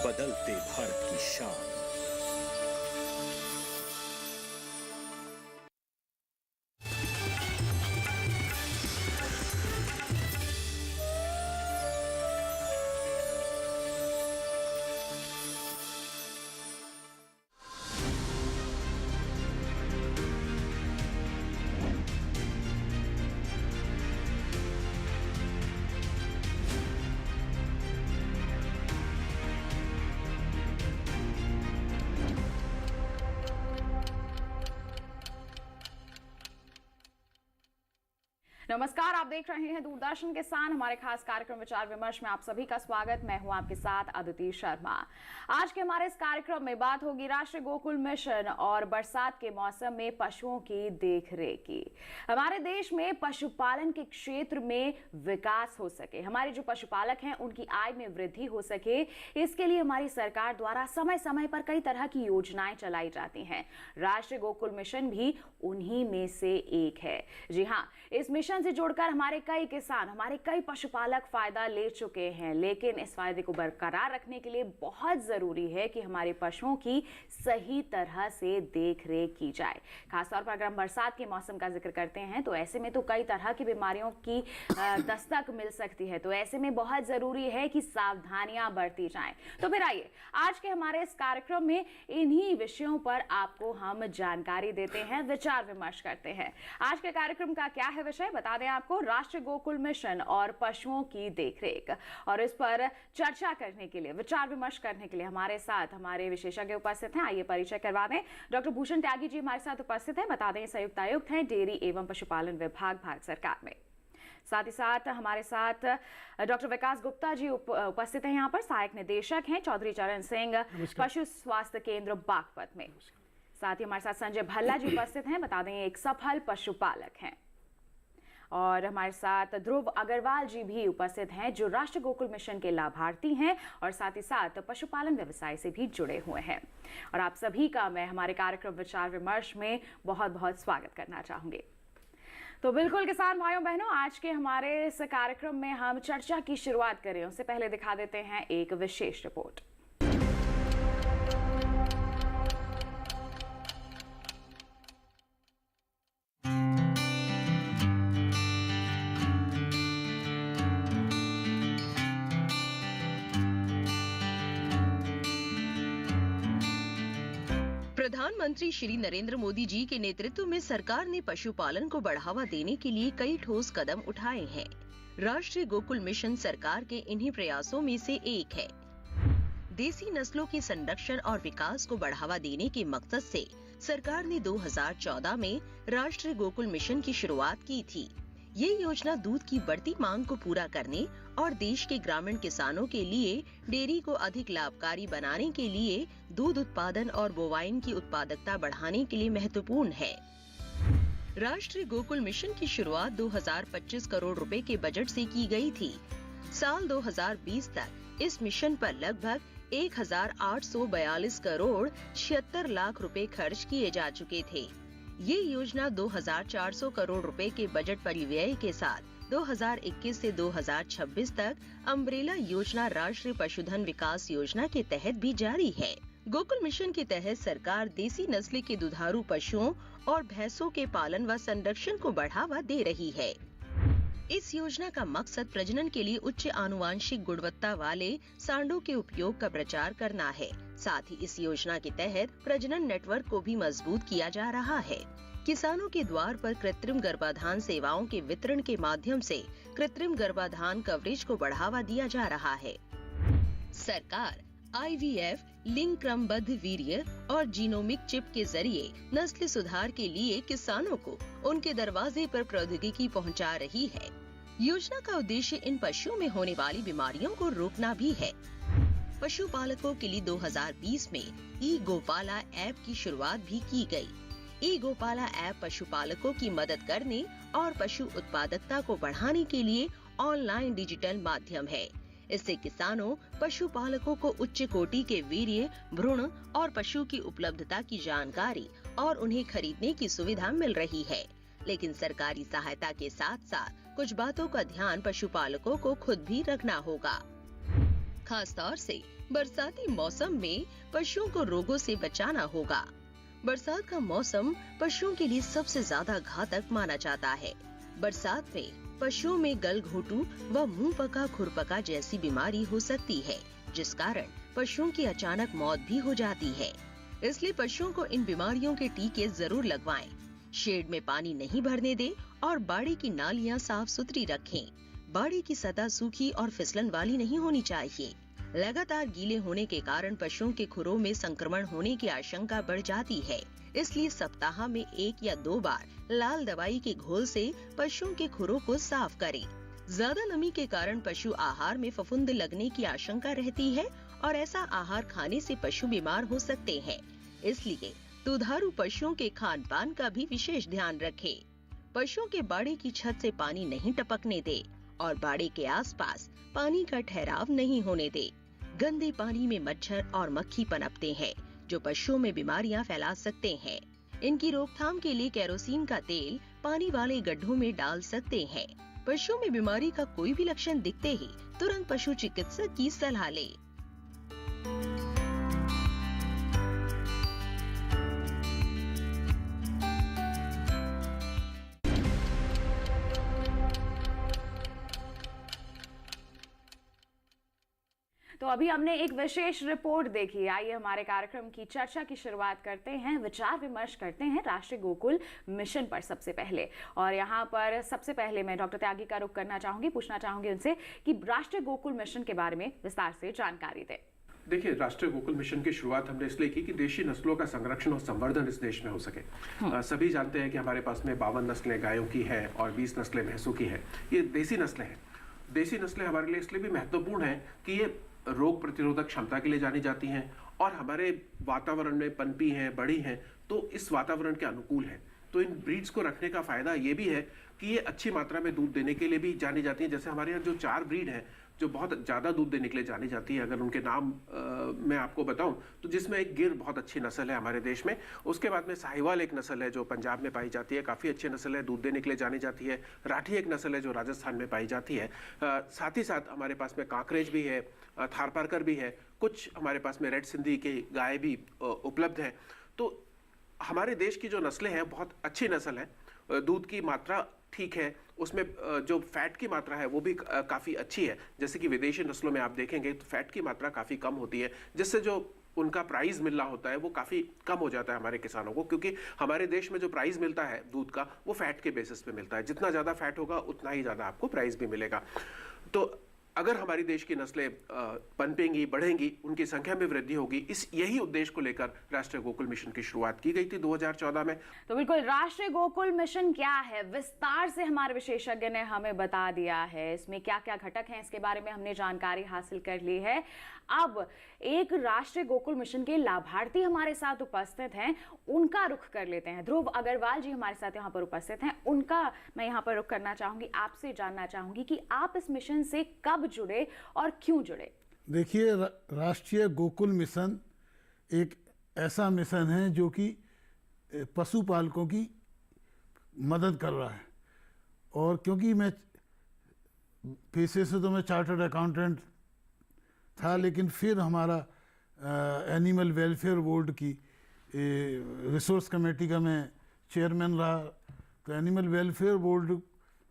बदलते भारत की शान। नमस्कार, आप देख रहे हैं दूरदर्शन किसान। हमारे खास कार्यक्रम विचार विमर्श में आप सभी का स्वागत। मैं हूं आपके साथ अदिति शर्मा। आज के हमारे इस कार्यक्रम में बात होगी राष्ट्रीय गोकुल मिशन और बरसात के मौसम में पशुओं की देखरेख की। हमारे देश में पशुपालन के क्षेत्र में विकास हो सके, हमारे जो पशुपालक हैं उनकी आय में वृद्धि हो सके, इसके लिए हमारी सरकार द्वारा समय समय पर कई तरह की योजनाएं चलाई जाती हैं। राष्ट्रीय गोकुल मिशन भी उन्हीं में से एक है। जी हाँ, इस मिशन से जुड़कर हमारे कई किसान, हमारे कई पशुपालक फायदा ले चुके हैं, लेकिन इस फायदे को बरकरार रखने के लिए बहुत जरूरी है कि हमारे पशुओं की सही तरह से देखरेख की जाए। खासतौर पर अगर हम बरसात के मौसम का जिक्र करते हैं तो ऐसे में तो कई तरह की बीमारियों की दस्तक मिल सकती है, तो ऐसे में बहुत जरूरी है कि सावधानियां बरती जाएं। तो फिर आइए आज के हमारे इस कार्यक्रम में इन्हीं विषयों पर आपको हम जानकारी देते हैं, विचार विमर्श करते हैं। आज के कार्यक्रम का क्या है विषय बता दें आपको, राष्ट्रीय गोकुल मिशन और पशुओं की देखरेख। और इस पर चर्चा करने के लिए, विचार विमर्श करने के लिए हमारे साथ हमारे विशेषज्ञ उपस्थित हैं। आइए परिचय करवा दें। डॉक्टर भूषण त्यागी जी हमारे साथ उपस्थित हैं। बता दें संयुक्त आयुक्त हैं डेयरी एवं पशुपालन विभाग भारत सरकार में। साथ ही साथ हमारे साथ डॉक्टर विकास गुप्ता जी उपस्थित हैं, यहाँ पर सहायक निदेशक हैं चौधरी चरण सिंह पशु स्वास्थ्य केंद्र बागपत में। साथ ही हमारे साथ संजय भल्ला जी उपस्थित हैं, बता दें एक सफल पशुपालक हैं। और हमारे साथ ध्रुव अग्रवाल जी भी उपस्थित हैं जो राष्ट्रीय गोकुल मिशन के लाभार्थी हैं और साथ ही साथ पशुपालन व्यवसाय से भी जुड़े हुए हैं। और आप सभी का मैं हमारे कार्यक्रम विचार विमर्श में बहुत बहुत स्वागत करना चाहूंगी। तो बिल्कुल किसान भाइयों बहनों, आज के हमारे इस कार्यक्रम में हम चर्चा की शुरुआत करें उससे पहले दिखा देते हैं एक विशेष रिपोर्ट। प्रधानमंत्री श्री नरेंद्र मोदी जी के नेतृत्व में सरकार ने पशुपालन को बढ़ावा देने के लिए कई ठोस कदम उठाए हैं। राष्ट्रीय गोकुल मिशन सरकार के इन्हीं प्रयासों में से एक है। देसी नस्लों के संरक्षण और विकास को बढ़ावा देने के मकसद से सरकार ने 2014 में राष्ट्रीय गोकुल मिशन की शुरुआत की थी। ये योजना दूध की बढ़ती मांग को पूरा करने और देश के ग्रामीण किसानों के लिए डेयरी को अधिक लाभकारी बनाने के लिए दूध उत्पादन और बोवाइन की उत्पादकता बढ़ाने के लिए महत्वपूर्ण है। राष्ट्रीय गोकुल मिशन की शुरुआत 2025 करोड़ रुपए के बजट से की गई थी। साल 2020 तक इस मिशन पर लगभग 1842 करोड़ 76 लाख रुपए खर्च किए जा चुके थे। ये योजना 2400 करोड़ रुपए के बजट परिव्यय के साथ 2021 से 2026 तक अम्ब्रेला योजना राष्ट्रीय पशुधन विकास योजना के तहत भी जारी है। गोकुल मिशन के तहत सरकार देसी नस्ल के दुधारू पशुओं और भैंसों के पालन व संरक्षण को बढ़ावा दे रही है। इस योजना का मकसद प्रजनन के लिए उच्च आनुवांशिक गुणवत्ता वाले सांडों के उपयोग का प्रचार करना है। साथ ही इस योजना के तहत प्रजनन नेटवर्क को भी मजबूत किया जा रहा है। किसानों के द्वार पर कृत्रिम गर्भाधान सेवाओं के वितरण के माध्यम से कृत्रिम गर्भाधान कवरेज को बढ़ावा दिया जा रहा है। सरकार IVF, लिंग क्रमबद्ध वीर्य और जीनोमिक चिप के जरिए नस्ल सुधार के लिए किसानों को उनके दरवाजे पर प्रौद्योगिकी पहुंचा रही है। योजना का उद्देश्य इन पशुओं में होने वाली बीमारियों को रोकना भी है। पशुपालकों के लिए 2020 में ई गोपाला ऐप की शुरुआत भी की गई। ई गोपाला ऐप पशुपालकों की मदद करने और पशु उत्पादकता को बढ़ाने के लिए ऑनलाइन डिजिटल माध्यम है। इससे किसानों, पशुपालकों को उच्च कोटि के वीर्य, भ्रूण और पशु की उपलब्धता की जानकारी और उन्हें खरीदने की सुविधा मिल रही है। लेकिन सरकारी सहायता के साथ साथ कुछ बातों का ध्यान पशुपालकों को खुद भी रखना होगा। खास तौर से बरसाती मौसम में पशुओं को रोगों से बचाना होगा। बरसात का मौसम पशुओं के लिए सबसे ज्यादा घातक माना जाता है। बरसात में पशुओं में गलघोटू व मुंह पका खुरपका जैसी बीमारी हो सकती है, जिस कारण पशुओं की अचानक मौत भी हो जाती है। इसलिए पशुओं को इन बीमारियों के टीके जरूर लगवाएं। शेड में पानी नहीं भरने दें और बाड़ी की नालियां साफ सुथरी रखें। बाड़ी की सतह सूखी और फिसलन वाली नहीं होनी चाहिए। लगातार गीले होने के कारण पशुओं के खुरों में संक्रमण होने की आशंका बढ़ जाती है। इसलिए सप्ताह में 1 या 2 बार लाल दवाई के घोल से पशुओं के खुरों को साफ करें। ज्यादा नमी के कारण पशु आहार में फफूंद लगने की आशंका रहती है और ऐसा आहार खाने से पशु बीमार हो सकते हैं। इसलिए दुधारू पशुओं के खान पान का भी विशेष ध्यान रखें। पशुओं के बाड़े की छत से पानी नहीं टपकने दे और बाड़े के आसपास पानी का ठहराव नहीं होने दे। गंदे पानी में मच्छर और मक्खी पनपते हैं, जो पशुओं में बीमारियां फैला सकते हैं। इनकी रोकथाम के लिए केरोसिन का तेल पानी वाले गड्ढों में डाल सकते हैं। पशुओं में बीमारी का कोई भी लक्षण दिखते ही तुरंत पशु चिकित्सक की सलाह लें। तो अभी हमने एक विशेष रिपोर्ट देखी। आइए हमारे कार्यक्रम की चर्चा की शुरुआत करते हैं, विचार विमर्श करते हैं राष्ट्रीय गोकुल मिशन पर सबसे पहले। और यहाँ पर सबसे पहले मैं डॉक्टर त्यागी का रुख करना चाहूंगी, पूछना चाहूंगी उनसे कि राष्ट्रीय गोकुल मिशन के बारे में विस्तार से जानकारी दें। देखिए, राष्ट्रीय गोकुल मिशन की शुरुआत हमने इसलिए की कि देशी नस्लों का संरक्षण और संवर्धन इस देश में हो सके। सभी जानते हैं कि हमारे पास में 52 नस्लें गायों की है और 20 नस्लें भैंसों की है। ये देसी नस्लें हैं। देसी नस्लें हमारे लिए इसलिए भी महत्वपूर्ण है कि ये रोग प्रतिरोधक क्षमता के लिए जानी जाती हैं और हमारे वातावरण में पनपी हैं, बड़ी हैं, तो इस वातावरण के अनुकूल है। तो इन ब्रीड्स को रखने का फायदा ये भी है कि ये अच्छी मात्रा में दूध देने के लिए भी जानी जाती हैं। जैसे हमारे यहाँ जो 4 ब्रीड हैं जो बहुत ज़्यादा दूध देने के लिए जानी जाती है, अगर उनके नाम मैं आपको बताऊं तो जिसमें एक गिर बहुत अच्छी नस्ल है हमारे देश में। उसके बाद में साहिवाल एक नस्ल है जो पंजाब में पाई जाती है, काफ़ी अच्छी नस्ल है, दूध देने के लिए जानी जाती है। राठी एक नस्ल है जो राजस्थान में पाई जाती है। साथ ही साथ हमारे पास में कांकरेज भी है, थारपारकर भी है, कुछ हमारे पास में रेड सिंधी की गाय भी उपलब्ध है। तो हमारे देश की जो नस्लें हैं बहुत अच्छी नस्ल है। दूध की मात्रा ठीक है, उसमें जो फैट की मात्रा है वो भी काफ़ी अच्छी है। जैसे कि विदेशी नस्लों में आप देखेंगे तो फैट की मात्रा काफ़ी कम होती है, जिससे जो उनका प्राइस मिलना होता है वो काफ़ी कम हो जाता है हमारे किसानों को, क्योंकि हमारे देश में जो प्राइस मिलता है दूध का वो फैट के बेसिस पे मिलता है। जितना ज़्यादा फैट होगा उतना ही ज़्यादा आपको प्राइस भी मिलेगा। तो अगर हमारी देश की नस्लें पनपेंगी, बढ़ेंगी, उनकी संख्या में वृद्धि होगी, यही उद्देश्य को लेकर राष्ट्रीय गोकुल मिशन की शुरुआत की गई थी 2014 में। तो बिल्कुल, राष्ट्रीय गोकुल मिशन क्या है विस्तार से हमारे विशेषज्ञ ने हमें बता दिया है। इसमें क्या क्या घटक हैं इसके बारे में हमने जानकारी हासिल कर ली है। अब एक राष्ट्रीय गोकुल मिशन के लाभार्थी हमारे साथ उपस्थित हैं, उनका रुख कर लेते हैं। ध्रुव अग्रवाल जी हमारे साथ यहाँ पर उपस्थित हैं, उनका मैं यहाँ पर रुख करना चाहूंगी। आपसे जानना चाहूंगी कि आप इस मिशन से कब जुड़े और क्यों जुड़े। देखिए, राष्ट्रीय गोकुल मिशन एक ऐसा मिशन है जो कि पशुपालकों की मदद कर रहा है। और क्योंकि मैं पेशे से तो मैं चार्टर्ड अकाउंटेंट था, लेकिन फिर हमारा एनिमल वेलफेयर बोर्ड की रिसोर्स कमेटी का मैं चेयरमैन रहा। तो एनिमल वेलफेयर बोर्ड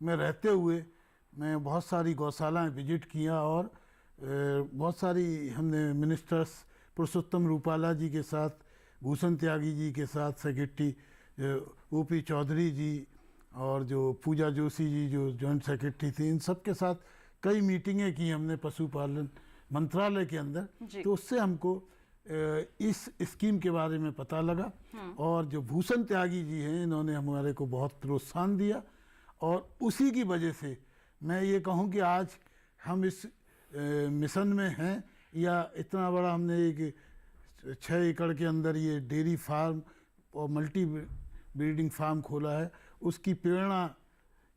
में रहते हुए मैं बहुत सारी गौशालाएं विजिट किया और बहुत सारी हमने मिनिस्टर्स पुरुषोत्तम रूपाला जी के साथ, भूषण त्यागी जी के साथ, सेक्रेटरी ओपी चौधरी जी और जो पूजा जोशी जी जो जॉइंट सेक्रेटरी थी, इन सब के साथ कई मीटिंगें की हमने पशुपालन मंत्रालय के अंदर। तो उससे हमको इस स्कीम के बारे में पता लगा और जो भूषण त्यागी जी हैं इन्होंने हमारे को बहुत प्रोत्साहन दिया और उसी की वजह से मैं ये कहूँ कि आज हम इस मिशन में हैं। या इतना बड़ा हमने एक 6 एकड़ के अंदर ये डेयरी फार्म और मल्टी ब्रीडिंग फार्म खोला है, उसकी प्रेरणा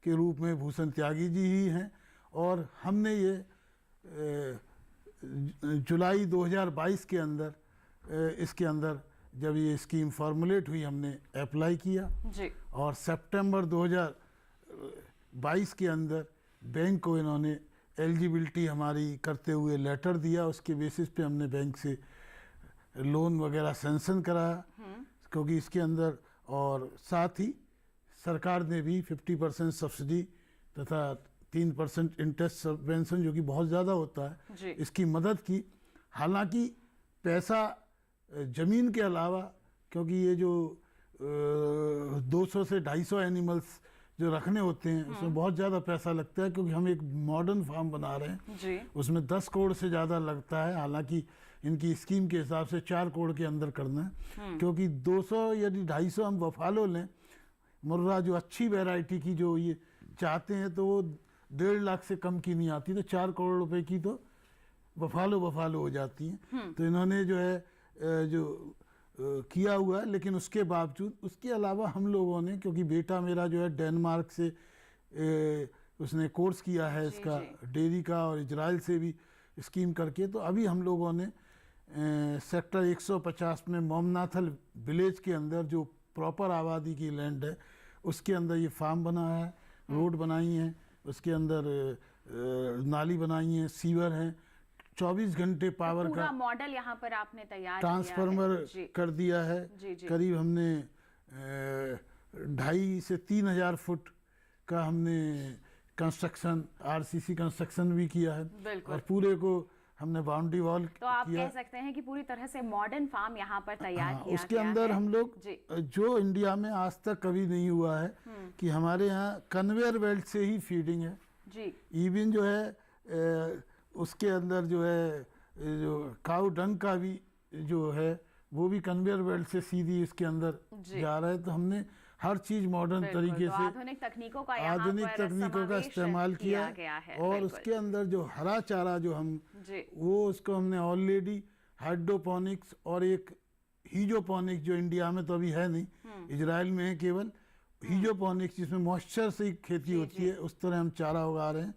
के रूप में भूषण त्यागी जी ही हैं। और हमने ये जुलाई 2022 के अंदर इसके अंदर जब ये स्कीम फॉर्मुलेट हुई हमने अप्लाई किया जी। और सितंबर 2022 के अंदर बैंक को इन्होंने एलिजिबिलिटी हमारी करते हुए लेटर दिया, उसके बेसिस पे हमने बैंक से लोन वगैरह सैंक्शन कराया, क्योंकि इसके अंदर, और साथ ही सरकार ने भी 50% सब्सिडी तथा 3% इंटरेस्ट सब्वेंशन, जो कि बहुत ज़्यादा होता है, इसकी मदद की। हालांकि पैसा ज़मीन के अलावा, क्योंकि ये जो 200 से 250 एनिमल्स जो रखने होते हैं उसमें बहुत ज़्यादा पैसा लगता है, क्योंकि हम एक मॉडर्न फार्म बना रहे हैं, उसमें 10 करोड़ से ज़्यादा लगता है। हालांकि इनकी स्कीम के हिसाब से 4 करोड़ के अंदर करना है, क्योंकि 200 यदि 250 हम बफालो लें, मुर्रा जो अच्छी वैरायटी की जो ये चाहते हैं, तो वो 1.5 लाख से कम की नहीं आती, तो 4 करोड़ रुपए की तो बफालो हो जाती हैं। तो इन्होंने जो है जो किया हुआ है, लेकिन उसके बावजूद, उसके अलावा हम लोगों ने, क्योंकि बेटा मेरा जो है डेनमार्क से उसने कोर्स किया है इसका डेयरी का, और इजराइल से भी स्कीम करके, तो अभी हम लोगों ने सेक्टर 150 में मोमनाथल विलेज के अंदर, जो प्रॉपर आबादी की लैंड है, उसके अंदर ये फार्म बना है, रोड बनाई है, उसके अंदर नाली बनाई है, सीवर है, 24 घंटे पावर पूरा का मॉडल यहाँ पर आपने तैयार ट्रांसफार्मर कर दिया है। करीब हमने 2,500 से 3,000 फुट का हमने कंस्ट्रक्शन, आरसीसी कंस्ट्रक्शन भी किया है, और पूरे को हमने बाउंड्री वॉल तो आप कह सकते हैं कि पूरी तरह से मॉडर्न फार्म यहाँ पर तैयार किया उसके अंदर हम लोग, जो इंडिया में आज तक कभी नहीं हुआ है, कि हमारे यहाँ कन्वेयर बेल्ट से ही फीडिंग है जी। इवन जो है उसके अंदर जो है जो काऊ डंग का भी जो है, वो भी कन्वेयर बेल्ट से सीधी इसके अंदर जा रहा है। तो हमने हर चीज़ मॉडर्न तरीके से, आधुनिक तकनीकों का इस्तेमाल किया है। और उसके अंदर जो हरा चारा जो हम, वो उसको हमने ऑलरेडी हाइड्रोपोनिक्स और एक हीजोपोनिक्स, जो इंडिया में तो अभी है नहीं, इजराइल में है केवल हीजोपोनिक्स, जिसमें मॉइस्चर से खेती होती है, उस तरह हम चारा उगा रहे हैं।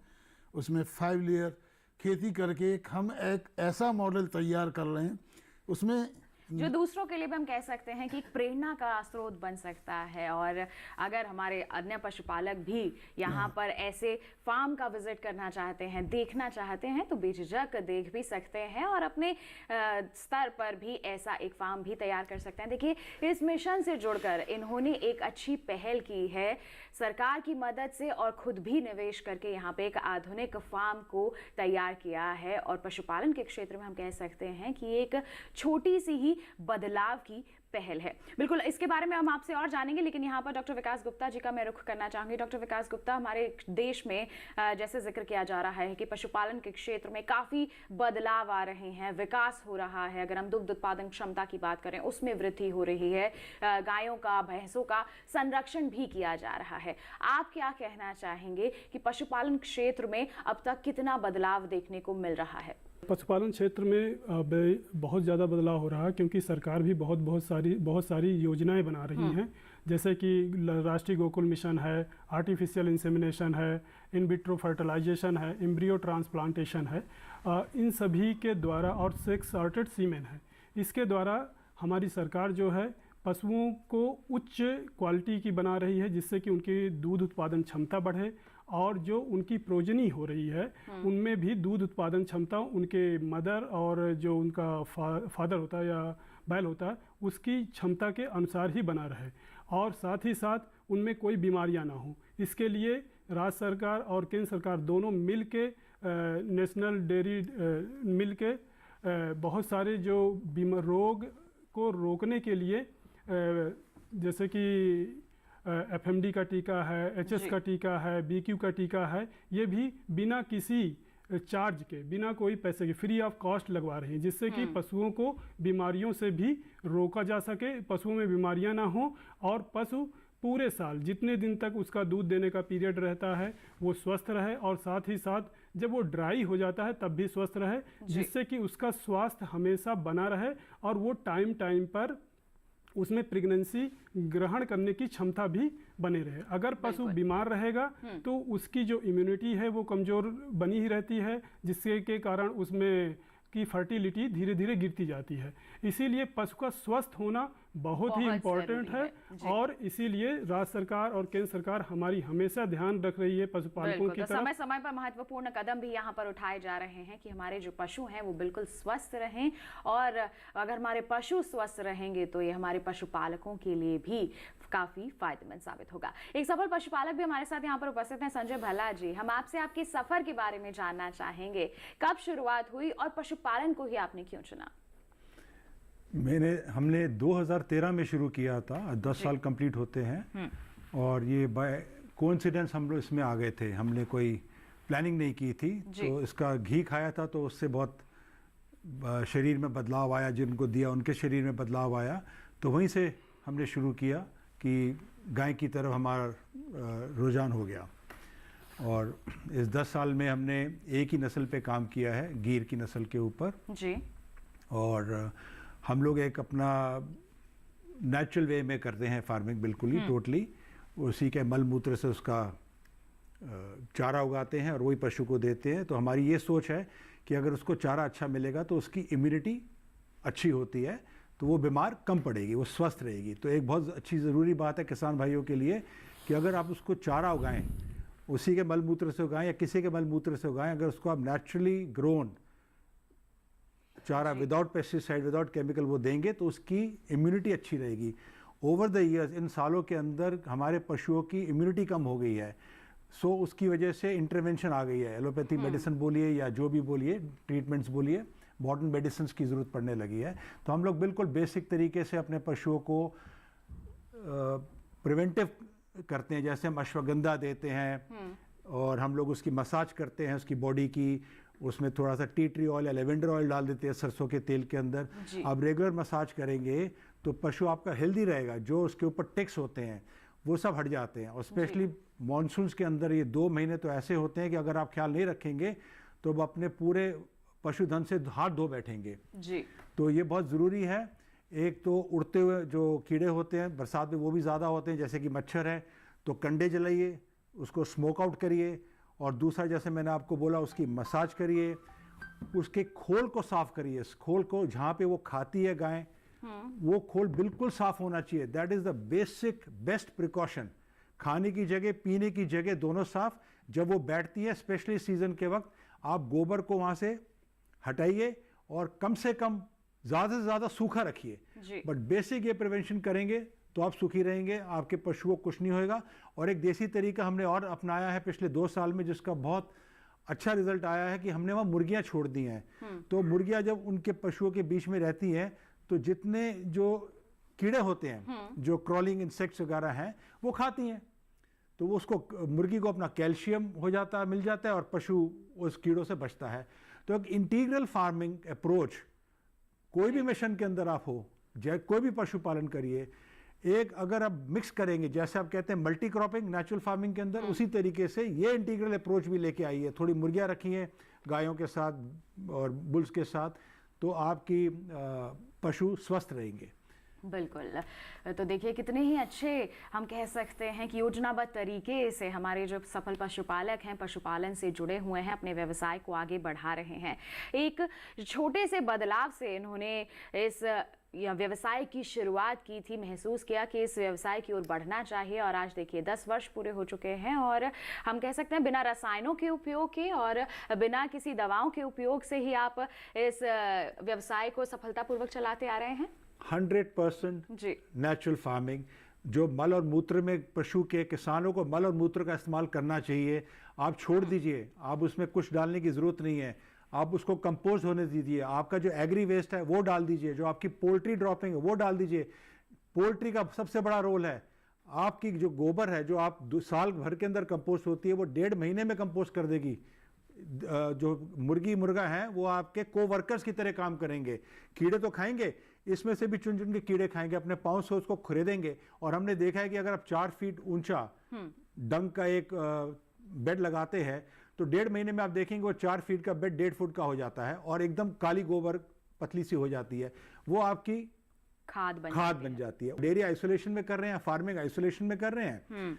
उसमें 5 लेयर खेती करके हम एक ऐसा मॉडल तैयार कर रहे हैं, उसमें जो दूसरों के लिए भी हम कह सकते हैं कि एक प्रेरणा का स्रोत बन सकता है। और अगर हमारे अन्य पशुपालक भी यहाँ पर ऐसे फार्म का विजिट करना चाहते हैं, देखना चाहते हैं, तो बेझिझक देख भी सकते हैं और अपने स्तर पर भी ऐसा एक फार्म भी तैयार कर सकते हैं। देखिए, इस मिशन से जुड़कर इन्होंने एक अच्छी पहल की है सरकार की मदद से, और खुद भी निवेश करके यहाँ पे एक आधुनिक फार्म को तैयार किया है। और पशुपालन के क्षेत्र में हम कह सकते हैं कि एक छोटी सी ही बदलाव की पहल है। बिल्कुल, इसके बारे में हम आपसे और जानेंगे, लेकिन यहाँ पर डॉक्टर विकास गुप्ता जी का मैं रुख करना चाहूंगी। डॉक्टर विकास गुप्ता, हमारे देश में जैसे जिक्र किया जा रहा है कि पशुपालन के क्षेत्र में काफ़ी बदलाव आ रहे हैं, विकास हो रहा है। अगर हम दुग्ध उत्पादन क्षमता की बात करें, उसमें वृद्धि हो रही है, गायों का, भैंसों का संरक्षण भी किया जा रहा है। आप क्या कहना चाहेंगे कि पशुपालन क्षेत्र में अब तक कितना बदलाव देखने को मिल रहा है? पशुपालन क्षेत्र में बहुत ज़्यादा बदलाव हो रहा है, क्योंकि सरकार भी बहुत सारी योजनाएं बना रही हैं, जैसे कि राष्ट्रीय गोकुल मिशन है, आर्टिफिशियल इंसेमिनेशन है, इन विट्रो फर्टिलाइजेशन है, एम्ब्रियो ट्रांसप्लांटेशन है, इन सभी के द्वारा, और सेक्स सॉर्टेड सीमेन है। इसके द्वारा हमारी सरकार जो है पशुओं को उच्च क्वालिटी की बना रही है, जिससे कि उनकी दूध उत्पादन क्षमता बढ़े, और जो उनकी प्रोजनी हो रही है उनमें भी दूध उत्पादन क्षमता उनके मदर और जो उनका फादर होता है या बैल होता है, उसकी क्षमता के अनुसार ही बना रहे, और साथ ही साथ उनमें कोई बीमारियां ना हो। इसके लिए राज्य सरकार और केंद्र सरकार दोनों मिल के, नेशनल डेयरी मिल के बहुत सारे जो रोग को रोकने के लिए, जैसे कि FMD का टीका है, HS का टीका है, BQ का टीका है, ये भी बिना किसी चार्ज के, बिना कोई पैसे के, फ्री ऑफ कॉस्ट लगवा रहे हैं, जिससे कि पशुओं को बीमारियों से भी रोका जा सके, पशुओं में बीमारियां ना हो, और पशु पूरे साल जितने दिन तक उसका दूध देने का पीरियड रहता है वो स्वस्थ रहे, और साथ ही साथ जब वो ड्राई हो जाता है तब भी स्वस्थ रहे, जिससे कि उसका स्वास्थ्य हमेशा बना रहे, और वो टाइम टाइम पर उसमें प्रेगनेंसी ग्रहण करने की क्षमता भी बने रहे। अगर पशु बीमार रहेगा तो उसकी जो इम्यूनिटी है वो कमज़ोर बनी ही रहती है, जिसके के कारण उसमें की फर्टिलिटी धीरे धीरे गिरती जाती है। इसीलिए पशु का स्वस्थ होना बहुत ही बहुत इम्पोर्टेंट जरूरी है। है। जी। और इसीलिए राज्य सरकार और केंद्र सरकार हमारी हमेशा ध्यान रख रही है पशुपालकों बिल्कुल, की तो तरफ। समय समय पर महत्वपूर्ण कदम भी यहाँ पर उठाए जा रहे हैं कि हमारे जो पशु हैं वो बिल्कुल स्वस्थ रहें, और अगर हमारे पशु स्वस्थ रहेंगे तो ये हमारे पशुपालकों के लिए भी काफी फायदेमंद साबित होगा। एक सफल पशुपालक भी हमारे साथ यहाँ पर उपस्थित हैं, संजय भल्ला जी। हम आपसे आपके सफर के बारे में जानना चाहेंगे, कब शुरुआत हुई और पशुपालन को ही आपने क्यों चुना? हमने 2013 में शुरू किया था, 10 साल कंप्लीट होते हैं, और ये बाय कोइंसिडेंस हम लोग इसमें आ गए थे। हमने कोई प्लानिंग नहीं की थी, तो इसका घी खाया था तो उससे बहुत शरीर में बदलाव आया, जिनको दिया उनके शरीर में बदलाव आया, तो वहीं से हमने शुरू किया कि गाय की तरफ हमारा रुझान हो गया। और इस 10 साल में हमने एक ही नस्ल पे काम किया है, गीर की नस्ल के ऊपर जी। और हम लोग एक अपना नेचुरल वे में करते हैं फार्मिंग, बिल्कुल ही टोटली उसी के मल मूत्र से उसका चारा उगाते हैं और वही पशु को देते हैं। तो हमारी ये सोच है कि अगर उसको चारा अच्छा मिलेगा तो उसकी इम्यूनिटी अच्छी होती है, तो वो बीमार कम पड़ेगी, वो स्वस्थ रहेगी। तो एक बहुत अच्छी ज़रूरी बात है किसान भाइयों के लिए कि अगर आप उसको चारा उगाएं, उसी के मल मूत्र से उगाएं या किसी के मल मूत्र से उगाएं, अगर उसको आप नेचुरली ग्रोन चारा विदाउट पेस्टिसाइड विदाउट केमिकल वो देंगे तो उसकी इम्यूनिटी अच्छी रहेगी। ओवर द ईयर्स, इन सालों के अंदर हमारे पशुओं की इम्यूनिटी कम हो गई है, सो उसकी वजह से इंटरवेंशन आ गई है। एलोपैथी मेडिसिन बोलिए या जो भी बोलिए, ट्रीटमेंट्स बोलिए, मॉडर्न मेडिसिन की ज़रूरत पड़ने लगी है। तो हम लोग बिल्कुल बेसिक तरीके से अपने पशुओं को प्रिवेंटिव करते हैं, जैसे हम अश्वगंधा देते हैं और हम लोग उसकी मसाज करते हैं, उसकी बॉडी की, उसमें थोड़ा सा टी ट्री ऑयल या लेवेंडर ऑयल डाल देते हैं सरसों के तेल के अंदर। आप रेगुलर मसाज करेंगे तो पशु आपका हेल्दी रहेगा, जो उसके ऊपर टिक्स होते हैं वो सब हट जाते हैं। और स्पेशली मानसून्स के अंदर ये 2 महीने तो ऐसे होते हैं कि अगर आप ख्याल नहीं रखेंगे तो वो अपने पूरे पशुधन से हाथ धो बैठेंगे जी। तो ये बहुत ज़रूरी है। एक तो उड़ते हुए जो कीड़े होते हैं बरसात में वो भी ज़्यादा होते हैं, जैसे कि मच्छर है, तो कंडे जलाइए, उसको स्मोक आउट करिए, और दूसरा जैसे मैंने आपको बोला उसकी मसाज करिए, उसके खोल को साफ करिए। खोल को जहाँ पे वो खाती है गाय, वो खोल बिल्कुल साफ होना चाहिए। That is the basic best precaution. खाने की जगह, पीने की जगह दोनों साफ। जब वो बैठती है स्पेशली सीजन के वक्त, आप गोबर को वहाँ से हटाइए और कम से कम ज़्यादा से ज़्यादा सूखा रखिए। बट बेसिक ये प्रिवेंशन करेंगे तो आप सुखी रहेंगे, आपके पशुओं को कुछ नहीं होएगा। और एक देसी तरीका हमने और अपनाया है पिछले 2 साल में, जिसका बहुत अच्छा रिजल्ट आया है कि हमने वहाँ मुर्गियाँ छोड़ दी हैं। तो मुर्गियाँ जब उनके पशुओं के बीच में रहती हैं तो जितने जो कीड़े होते हैं, जो क्रॉलिंग इंसेक्ट्स वगैरह हैं, वो खाती हैं। तो वो उसको, मुर्गी को अपना कैल्शियम हो जाता है, मिल जाता है, और पशु उस कीड़ों से बचता है। तो एक इंटीग्रल फार्मिंग अप्रोच कोई भी मिशन के अंदर आप हो, कोई भी पशुपालन करिए, एक अगर आप मिक्स करेंगे, जैसे आप कहते हैं मल्टी क्रॉपिंग नेचुरल फार्मिंग के अंदर, उसी तरीके से ये इंटीग्रल अप्रोच भी लेके आई है। थोड़ी मुर्गियाँ रखी हैं गायों के साथ और बुल्स के साथ, तो आपकी पशु स्वस्थ रहेंगे। बिल्कुल। तो देखिए कितने ही अच्छे हम कह सकते हैं कि योजनाबद्ध तरीके से हमारे जो सफल पशुपालक हैं, पशुपालन से जुड़े हुए हैं, अपने व्यवसाय को आगे बढ़ा रहे हैं। एक छोटे से बदलाव से इन्होंने इस व्यवसाय की शुरुआत की थी, महसूस किया कि इस व्यवसाय की ओर बढ़ना चाहिए, और आज देखिए 10 वर्ष पूरे हो चुके हैं, और हम कह सकते हैं बिना रसायनों के उपयोग के और बिना किसी दवाओं के उपयोग से ही आप इस व्यवसाय को सफलतापूर्वक चलाते आ रहे हैं। 100% नेचुरल फार्मिंग। जो मल और मूत्र में पशु के, किसानों को मल और मूत्र का इस्तेमाल करना चाहिए। आप छोड़ दीजिए, आप उसमें कुछ डालने की ज़रूरत नहीं है, आप उसको कंपोज होने दीजिए। आपका जो एग्री वेस्ट है वो डाल दीजिए, जो आपकी पोल्ट्री ड्रॉपिंग है वो डाल दीजिए। पोल्ट्री का सबसे बड़ा रोल है, आपकी जो गोबर है, जो आप साल भर के अंदर कंपोस्ट होती है, वो 1.5 महीने में कंपोस्ट कर देगी। जो मुर्गी मुर्गा हैं वो आपके कोवर्कर्स की तरह काम करेंगे। कीड़े तो खाएंगे, इसमें से भी चुन चुन के कीड़े खाएंगे, अपने पाँव से उसको खरीदेंगे। और हमने देखा है कि अगर आप 4 फीट ऊंचा डंग का एक बेड लगाते हैं तो 1.5 महीने में आप देखेंगे वो 4 फीट का बेड 1.5 फुट का हो जाता है, और एकदम काली गोबर पतली सी हो जाती है, वो आपकी खाद बन जाती है। डेयरी आइसोलेशन में कर रहे हैं, फार्मिंग आइसोलेशन में कर रहे हैं,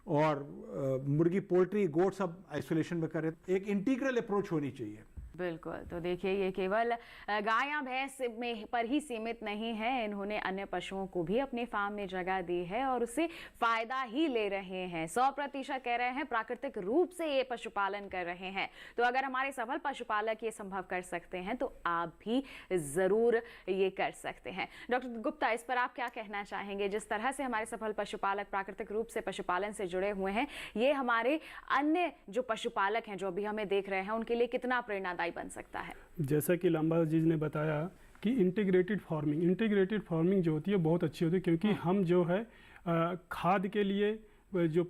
और मुर्गी पोल्ट्री गोट सब आइसोलेशन में कर रहे हैं। एक इंटीग्रल अप्रोच होनी चाहिए। बिल्कुल। तो देखिए, ये केवल गाय या भैंस में पर ही सीमित नहीं है, इन्होंने अन्य पशुओं को भी अपने फार्म में जगह दी है और उससे फायदा ही ले रहे हैं। 100% कह रहे हैं प्राकृतिक रूप से ये पशुपालन कर रहे हैं। तो अगर हमारे सफल पशुपालक ये संभव कर सकते हैं तो आप भी जरूर ये कर सकते हैं। डॉक्टर गुप्ता, इस पर आप क्या कहना चाहेंगे? जिस तरह से हमारे सफल पशुपालक प्राकृतिक रूप से पशुपालन से जुड़े हुए हैं, ये हमारे अन्य जो पशुपालक हैं जो अभी हमें देख रहे हैं उनके लिए कितना प्रेरणादायी बन सकता है? जैसा कि लांबा जी ने बताया कि इंटीग्रेटेड फार्मिंग जो होती है बहुत अच्छी होती है, क्योंकि हम जो है खाद के लिए जो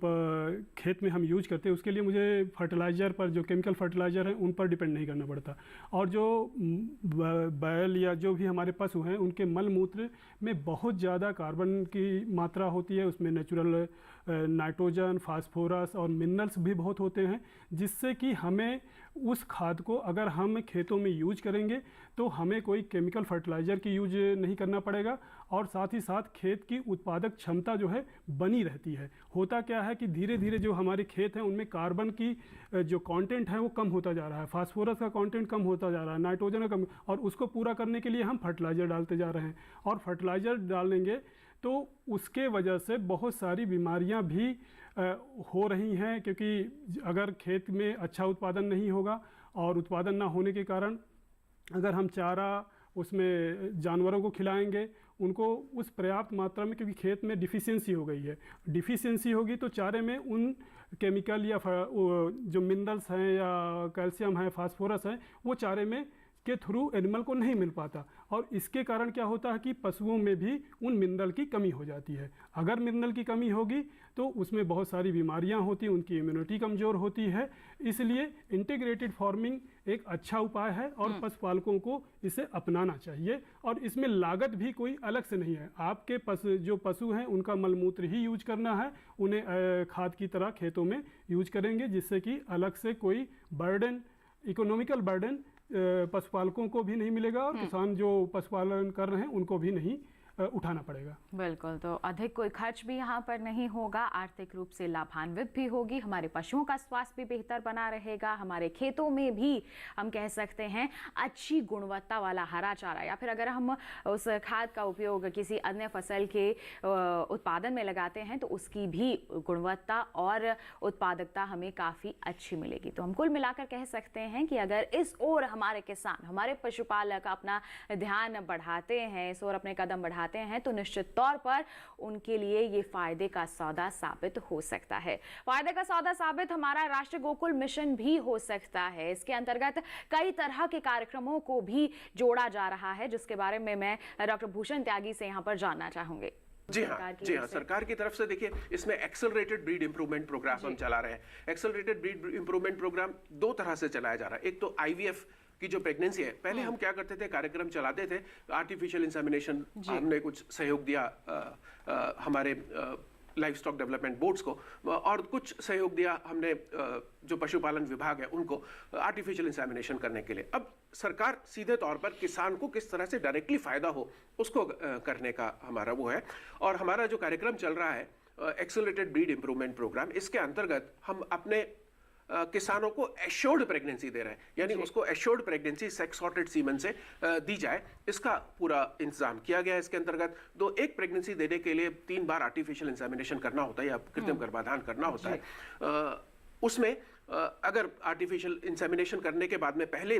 खेत में हम यूज करते हैं उसके लिए मुझे फर्टिलाइज़र पर, जो केमिकल फर्टिलाइज़र हैं उन पर डिपेंड नहीं करना पड़ता। और जो बैल या जो भी हमारे पशु हैं उनके मल मूत्र में बहुत ज़्यादा कार्बन की मात्रा होती है, उसमें नेचुरल नाइट्रोजन, फास्फोरस और मिनरल्स भी बहुत होते हैं, जिससे कि हमें उस खाद को अगर हम खेतों में यूज करेंगे तो हमें कोई केमिकल फर्टिलाइज़र की यूज नहीं करना पड़ेगा और साथ ही साथ खेत की उत्पादक क्षमता जो है बनी रहती है। होता क्या है कि धीरे धीरे जो हमारे खेत हैं उनमें कार्बन की जो कंटेंट है वो कम होता जा रहा है, फास्फोरस का कंटेंट कम होता जा रहा है, नाइट्रोजन का कम, और उसको पूरा करने के लिए हम फर्टिलाइज़र डालते जा रहे हैं। और फर्टिलाइज़र डालेंगे तो उसके वजह से बहुत सारी बीमारियां भी हो रही हैं, क्योंकि अगर खेत में अच्छा उत्पादन नहीं होगा और उत्पादन ना होने के कारण अगर हम चारा उसमें जानवरों को खिलाएंगे उनको उस पर्याप्त मात्रा में, क्योंकि खेत में डिफिशियंसी हो गई है, डिफिशियंसी होगी तो चारे में उन केमिकल या जो मिनरल्स हैं या कैल्शियम है, फास्फोरस है, वो चारे में के थ्रू एनिमल को नहीं मिल पाता और इसके कारण क्या होता है कि पशुओं में भी उन मिनरल की कमी हो जाती है। अगर मिनरल की कमी होगी तो उसमें बहुत सारी बीमारियां होती हैं, उनकी इम्यूनिटी कमज़ोर होती है। इसलिए इंटीग्रेटेड फार्मिंग एक अच्छा उपाय है और पशुपालकों को इसे अपनाना चाहिए और इसमें लागत भी कोई अलग से नहीं है। आपके जो पशु हैं उनका मलमूत्र ही यूज करना है, उन्हें खाद की तरह खेतों में यूज करेंगे, जिससे कि अलग से कोई बर्डन, इकोनॉमिकल बर्डन पशुपालकों को भी नहीं मिलेगा और किसान जो पशुपालन कर रहे हैं उनको भी नहीं उठाना पड़ेगा। बिल्कुल। तो अधिक कोई खर्च भी यहाँ पर नहीं होगा, आर्थिक रूप से लाभान्वित भी होगी, हमारे पशुओं का स्वास्थ्य भी बेहतर बना रहेगा, हमारे खेतों में भी हम कह सकते हैं अच्छी गुणवत्ता वाला हरा चारा, या फिर अगर हम उस खाद का उपयोग किसी अन्य फसल के उत्पादन में लगाते हैं तो उसकी भी गुणवत्ता और उत्पादकता हमें काफ़ी अच्छी मिलेगी। तो हम कुल मिलाकर कह सकते हैं कि अगर इस ओर हमारे किसान, हमारे पशुपालक अपना ध्यान बढ़ाते हैं, इस ओर अपने कदम बढ़ाते हैं तो निश्चित तौर पर उनके लिए ये फायदे का सौदा साबित हो सकता है। फायदे का सौदा साबित हमारा राष्ट्रीय गोकुल मिशन भी हो सकता है। इसके अंतर्गत कई तरह के कार्यक्रमों को भी जोड़ा जा रहा है, जिसके बारे में मैं डॉक्टर भूषण त्यागी से यहाँ पर जानना चाहूंगी। जी हाँ, सरकार की तरफ से देखिए इसमें एक्सेलरेटेड ब्रीड इंप्रूवमेंट प्रोग्राम हम चला रहे हैं। एक्सेलरेटेड ब्रीड इंप्रूवमेंट प्रोग्राम दो तरह से चलाया जा रहा है। एक तो IVF की जो प्रेगनेंसी है, पहले हम क्या करते थे, कार्यक्रम चलाते थे, आर्टिफिशियल इंसेमिनेशन, हमने कुछ सहयोग दिया हमारे लाइफ स्टॉक डेवलपमेंट बोर्ड्स को और कुछ सहयोग दिया हमने जो पशुपालन विभाग है उनको आर्टिफिशियल इंसेमिनेशन करने के लिए। अब सरकार सीधे तौर पर किसान को किस तरह से डायरेक्टली फायदा हो उसको करने का हमारा वो है। और हमारा जो कार्यक्रम चल रहा है एक्सेलरेटेड ब्रीड इंप्रूवमेंट प्रोग्राम, इसके अंतर्गत हम अपने किसानों को एश्योर्ड प्रेगनेंसी दे रहे हैं, यानी उसको assured pregnancy sex sorted semen से दी जाए, इसका पूरा इंतजाम किया गया है। इसके अंतर्गत एक प्रेगनेंसी देने के लिए 3 बार आर्टिफिशियल इंसेमिनेशन करना होता है या कृत्रिम गर्भाधान करना होता है। उसमें अगर आर्टिफिशियल इंसेमिनेशन करने के बाद में पहले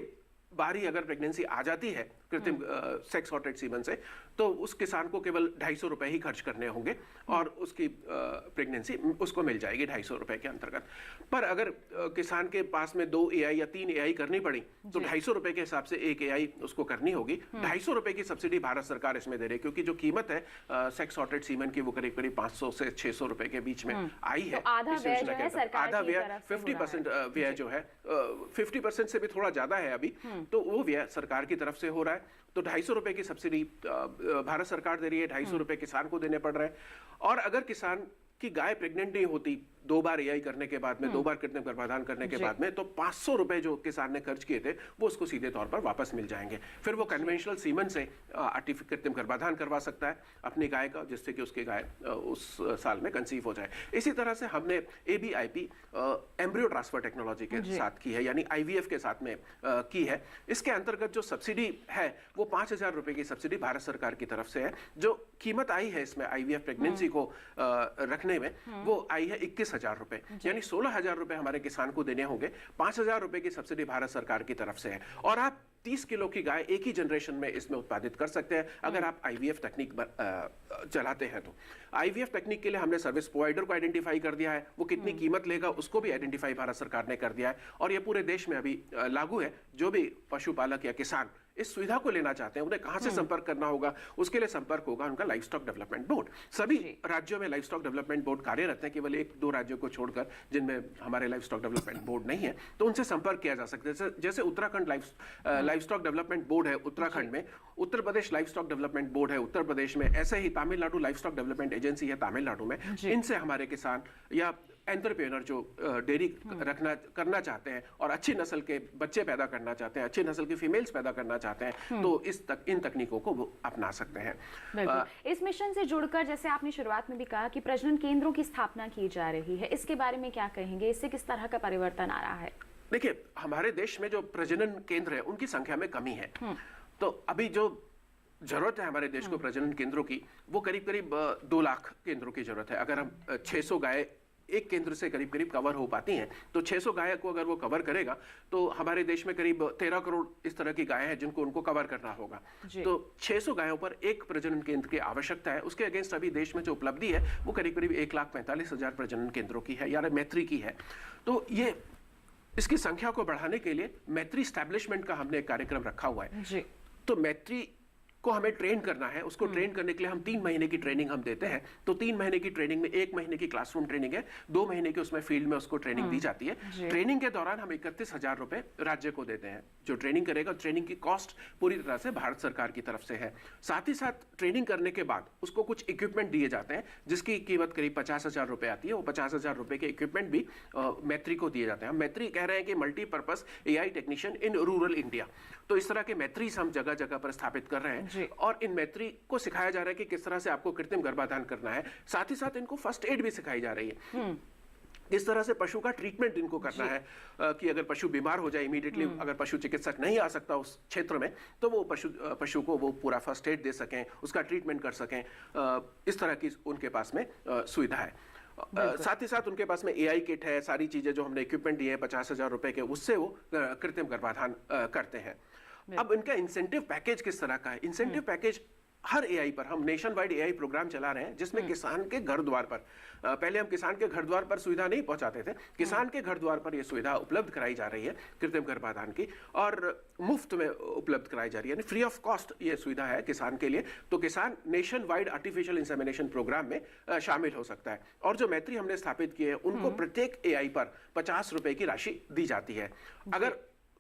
बार ही अगर प्रेगनेंसी आ जाती है कृत्रिम सेक्स सॉर्टेड सीमन से, तो उस किसान को केवल 250 रुपए ही खर्च करने होंगे और उसकी प्रेगनेंसी उसको मिल जाएगी 250 रुपए के अंतर्गत। पर अगर किसान के पास में 2 AI या 3 AI करनी पड़ी तो 250 रुपए के हिसाब से 1 AI उसको करनी होगी। 250 रुपए की सब्सिडी भारत सरकार इसमें दे रही है, क्योंकि जो कीमत है सेक्स सॉर्टेड सीमन की वो करीब करीब 500 से 600 रुपए के बीच में आई है। तो आधा व्यय 50% व्यय जो है 50% से भी थोड़ा ज्यादा है अभी, तो वो व्यय सरकार की तरफ से हो रहा है। तो 250 रुपए की सब्सिडी भारत सरकार दे रही है, 250 रुपए किसान को देने पड़ रहे हैं। और अगर किसान कि गाय प्रेग्नेंट नहीं होती 2 बार एआई करने के बाद में, 2 बार कृत्रिम गर्भाधान करने के बाद में, तो 500 रुपए जो किसान ने खर्च किए थे वो उसको सीधे तौर पर वापस मिल जाएंगे। फिर वो कन्वेंशनल सीमन से कृत्रिम गर्भाधान करवा सकता है अपनी गाय का, जिससे कि उसकी गाय उस साल में कंसीव हो जाए। इसी तरह से हमने ABIP एम्ब्रियो ट्रांसफर टेक्नोलॉजी के साथ की है, यानी IVF के साथ में की है। इसके अंतर्गत जो सब्सिडी है वो 5,000 रुपए की सब्सिडी भारत सरकार की तरफ से है। जो कीमत आई है इसमें IVF प्रेगनेंसी को रखने में वो आई है 21,000 रुपए, यानी 16,000 रुपए हमारे किसान को देने होंगे। 5,000 रुपए की सब्सिडी भारत सरकार की तरफ से है और आप 30 किलो की गाय एक ही जनरेशन में इसमें उत्पादित कर सकते हैं अगर आप IVF तकनीक चलाते हैं तो। IVF तकनीक के लिए हमने सर्विस प्रोवाइडर को आइडेंटिफाई कर दिया है, वो कितनी कीमत लेगा उसको भी आइडेंटिफाई भारत सरकार ने कर दिया है और ये पूरे देश में अभी लागू है। जो भी पशुपालक या किसान इस सुविधा को लेना चाहते हैं उन्हें कहां से संपर्क करना होगा, उसके लिए संपर्क होगा उनका लाइव स्टॉक डेवलपमेंट बोर्ड। सभी राज्यों में लाइव स्टॉक डेवलपमेंट बोर्ड कार्यरत हैं, केवल 1-2 राज्यों को छोड़कर जिनमें हमारे लाइव स्टॉक डेवलपमेंट बोर्ड नहीं है, तो उनसे संपर्क किया जा सकता है। जैसे Uttarakhand livestock development board है उत्तराखंड में, Uttar Pradesh livestock development board है उत्तर प्रदेश में, ऐसे ही Tamil Nadu livestock development agency है तमिलनाडु में। इनसे हमारे किसान या एंटरप्रेन्योर जो डेयरी करना चाहते हैं और अच्छी नस्ल के बच्चे पैदा करना चाहते हैं, अच्छी नस्ल की फीमेल्स पैदा करना चाहते हैं, तो इन तकनीकों को वो अपना सकते हैं। इस मिशन से जुड़कर जैसे आपने शुरुआत में भी कहा कि प्रजनन केंद्रों की स्थापना की जा रही है, इसके बारे में क्या कहेंगे? इससे किस तरह का परिवर्तन आ रहा है? देखिए, हमारे देश में जो प्रजनन केंद्र है उनकी संख्या में कमी है, तो अभी जो जरूरत है हमारे देश को प्रजनन केंद्रों की वो करीब 2 लाख केंद्रों की जरूरत है। अगर हम 600 गाय एक केंद्र से करीब कवर हो पाती हैं, तो 600 गाय को अगर वो कवर करेगा तो हमारे देश में करीब 13 करोड़ इस तरह की गाय हैं जिनको उनको कवर करना होगा। तो 600 गायों पर एक प्रजनन केंद्र की आवश्यकता है। उसके अगेंस्ट अभी देश में जो उपलब्धि है वो करीब 1,45,000 प्रजनन केंद्रों की है या मैत्री की है। तो ये इसकी संख्या को बढ़ाने के लिए मैत्री स्टैब्लिशमेंट का हमने एक कार्यक्रम रखा हुआ है। तो मैत्री को हमें ट्रेन करना है, उसको ट्रेन करने के लिए हम 3 महीने की ट्रेनिंग हम देते हैं। तो 3 महीने की ट्रेनिंग में 1 महीने की क्लासरूम ट्रेनिंग है, 2 महीने की उसमें फील्ड में उसको ट्रेनिंग दी जाती है। ट्रेनिंग के दौरान हम 31,000 रुपए राज्य को देते हैं। जो ट्रेनिंग करेगा, ट्रेनिंग की कॉस्ट पूरी तरह से भारत सरकार की तरफ से है। साथ ही साथ ट्रेनिंग करने के बाद उसको कुछ इक्विपमेंट दिए जाते हैं जिसकी कीमत करीब 50,000 रुपए आती है। वो 50,000 रुपए के इक्विपमेंट भी मैत्री को दिए जाते हैं। हम मैत्री कह रहे हैं कि multipurpose AI technician in rural India. तो इस तरह के मैत्रीज हम जगह जगह पर स्थापित कर रहे हैं और इन मैत्री को सिखाया जा रहा है कि किस तरह से आपको कृत्रिम गर्भाधान करना है। साथ ही साथ इनको फर्स्ट एड भी सिखाई जा रही है, किस तरह से पशु का ट्रीटमेंट इनको करना है कि अगर पशु बीमार हो जाए इमीडिएटली, अगर पशु चिकित्सक नहीं आ सकता उस क्षेत्र में, तो वो पशु को वो पूरा फर्स्ट एड दे सकें, उसका ट्रीटमेंट कर सकें। इस तरह की उनके पास में सुविधा है। साथ ही साथ उनके पास में AI किट है, सारी चीजें जो हमने इक्विपमेंट दिए हैं 50,000 रुपए के, उससे वो कृत्रिम गर्भाधान करते हैं। अब इनका इंसेंटिव पैकेज किस तरह का है? इंसेंटिव पैकेज हर AI पर हम नेशन वाइड AI प्रोग्राम चला रहे हैं जिसमें किसान के घर द्वार पर, पहले हम किसान के घर द्वार पर सुविधा नहीं पहुंचाते थे, किसान के घर द्वार पर यह सुविधा उपलब्ध कराई जा रही है कृत्रिम गर्भाधान की, और मुफ्त में उपलब्ध कराई जा रही है, यानी फ्री ऑफ कॉस्ट ये सुविधा है किसान के लिए। तो किसान nationwide artificial insemination programme में शामिल हो सकता है। और जो मैत्री हमने स्थापित किए हैं उनको प्रत्येक AI पर 50 रुपए की राशि दी जाती है। अगर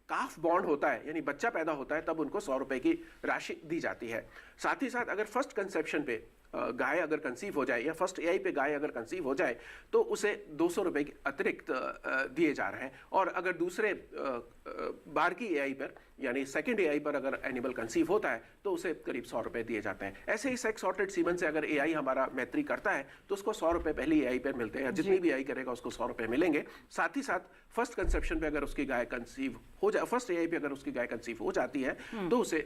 काफ बॉन्ड होता है यानी बच्चा पैदा होता है तब उनको 100 रुपए की राशि दी जाती है। साथ ही साथ अगर फर्स्ट कंसेप्शन पे गाय अगर कंसीव हो जाए या फर्स्ट AI पे गाय अगर कंसीव हो जाए तो उसे 200 रुपए के अतिरिक्त दिए जा रहे हैं। और अगर दूसरे बार की AI पर यानी सेकंड AI पर अगर एनिमल कंसीव होता है तो उसे करीब 100 रुपए दिए जाते हैं। ऐसे ही सेक्स सॉर्टेड सीमन से अगर AI हमारा मैत्री करता है तो उसको 100 रुपए पहली AI पर मिलते हैं, जितनी भी AI करेगा उसको 100 रुपए मिलेंगे। साथ ही साथ फर्स्ट कंसेप्शन पे अगर उसकी गाय कंसीव हो जाए, फर्स्ट AI पे अगर उसकी गाय कंसीव हो जाती है तो उसे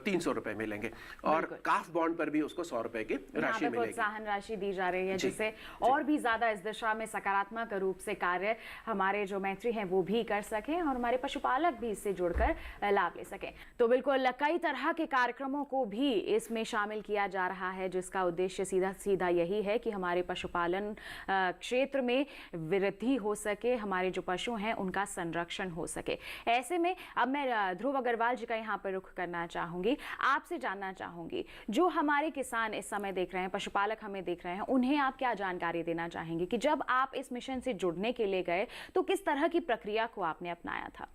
300 रुपए मिलेंगे। और काफ बॉन्ड पर भी उसको 100 रुपए की राशि मिलेगी। प्रोत्साहन राशि दी जा रही है जिससे और भी ज्यादा इस दिशा में सकारात्मक रूप से कार्य हमारे जो मैत्री हैं वो भी कर सकें और हमारे पशुपालक भी इससे जुड़कर लाभ ले सकें। तो बिल्कुल कई तरह के कार्यक्रमों को भी इसमें शामिल किया जा रहा है जिसका उद्देश्य सीधा यही है कि हमारे पशुपालन क्षेत्र में वृद्धि हो सके, हमारे जो पशु हैं उनका संरक्षण हो सके। ऐसे में अब मैं ध्रुव अग्रवाल जी का यहाँ पर रुख करना चाहूंगी, आपसे जानना चाहूंगी जो हमारे किसान इस समय देख रहे हैं, पशुपालक हमें देख रहे हैं, उन्हें आप क्या जानकारी देना चाहेंगे कि जब आप इस मिशन से जुड़ने के लिए गए तो किस तरह की प्रक्रिया को आपने अपनाया था?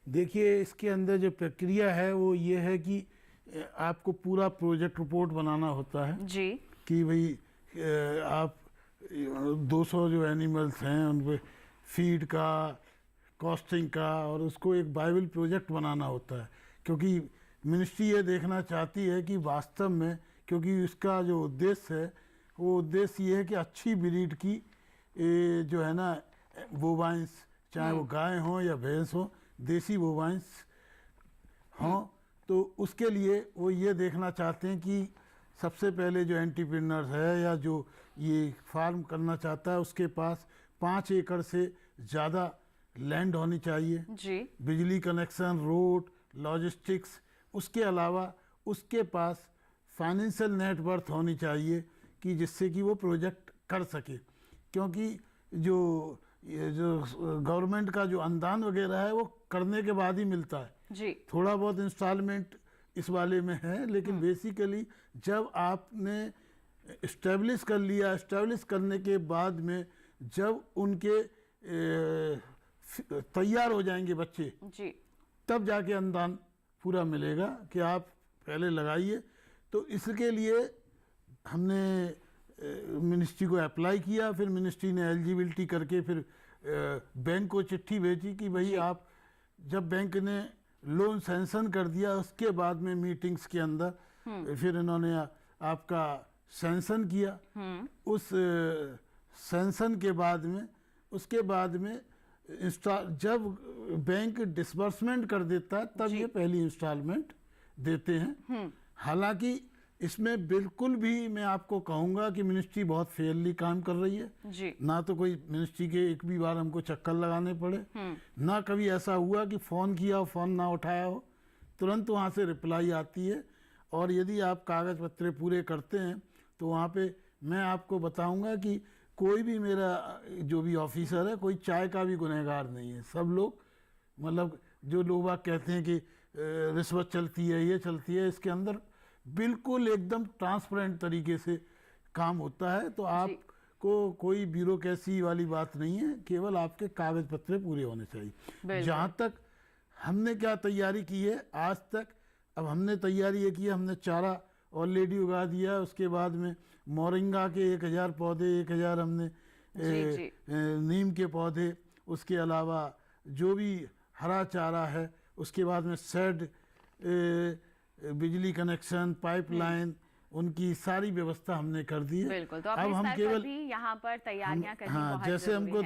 देखिए, इसके अंदर जो प्रक्रिया है वो ये है कि आपको पूरा प्रोजेक्ट रिपोर्ट बनाना होता है जी, कि भाई आप 200 जो एनिमल्स हैं उन पे फीड का, कॉस्टिंग का, और उसको एक बाइबल प्रोजेक्ट बनाना होता है, क्योंकि मिनिस्ट्री ये देखना चाहती है कि वास्तव में, क्योंकि उसका जो उद्देश्य है वो उद्देश्य ये है कि अच्छी ब्रीड की जो है ना बोवाइंस, चाहे वो गाय हों या भैंस हो, देसी बोवाइंस हों, तो उसके लिए वो ये देखना चाहते हैं कि सबसे पहले जो एंटरप्रेन्योर है या जो ये फार्म करना चाहता है उसके पास 5 एकड़ से ज़्यादा लैंड होनी चाहिए जी। बिजली कनेक्शन, रोड, लॉजिस्टिक्स, उसके अलावा उसके पास फाइनेंशियल नेटवर्थ होनी चाहिए कि जिससे कि वो प्रोजेक्ट कर सके, क्योंकि जो गवर्नमेंट का जो अनुदान वगैरह है वो करने के बाद ही मिलता है जी। थोड़ा बहुत इंस्टॉलमेंट इस वाले में है, लेकिन बेसिकली जब आपने इस्टेब्लिश कर लिया, इस्टेब्लिश करने के बाद में जब उनके तैयार हो जाएंगे बच्चे जी, तब जाके अनुदान पूरा मिलेगा कि आप पहले लगाइए। तो इसके लिए हमने मिनिस्ट्री को अप्लाई किया, फिर मिनिस्ट्री ने एलिजिबिलिटी करके फिर बैंक को चिट्ठी भेजी कि भाई आप, जब बैंक ने लोन सैंक्शन कर दिया उसके बाद में मीटिंग्स के अंदर फिर इन्होंने आपका सैंक्शन किया। उस सैंक्शन के बाद में, उसके बाद में जब बैंक डिसबर्समेंट कर देता है तब ये पहली इंस्टॉलमेंट देते हैं। हालांकि इसमें बिल्कुल भी मैं आपको कहूँगा कि मिनिस्ट्री बहुत फेयरली काम कर रही है जी। ना तो कोई मिनिस्ट्री के एक भी बार हमको चक्कर लगाने पड़े, ना कभी ऐसा हुआ कि फ़ोन किया हो फ़ोन ना उठाया हो, तुरंत वहाँ से रिप्लाई आती है। और यदि आप कागज़ पत्रे पूरे करते हैं तो वहाँ पे मैं आपको बताऊँगा कि कोई भी मेरा जो भी ऑफिसर है कोई चाय का भी गुनहगार नहीं है। सब लोग, मतलब जो लोग बाग कहते हैं कि रिश्वत चलती है, ये चलती है, इसके अंदर बिल्कुल एकदम ट्रांसपेरेंट तरीके से काम होता है। तो आपको कोई ब्यूरोक्रेसी वाली बात नहीं है, केवल आपके कागज पत्रे पूरे होने चाहिए। जहाँ तक हमने क्या तैयारी की है आज तक, अब हमने तैयारी ये की है, हमने चारा ऑलरेडी उगा दिया, उसके बाद में मोरिंगा के 1000 पौधे, 1000 हमने नीम के पौधे, उसके अलावा जो भी हरा चारा है, उसके बाद में शेड, बिजली कनेक्शन, पाइपलाइन, उनकी सारी व्यवस्था हमने कर दी है। बिल्कुल, तो अब हम केवल भी यहाँ पर तैयारियां करनी बहुत जैसे हमको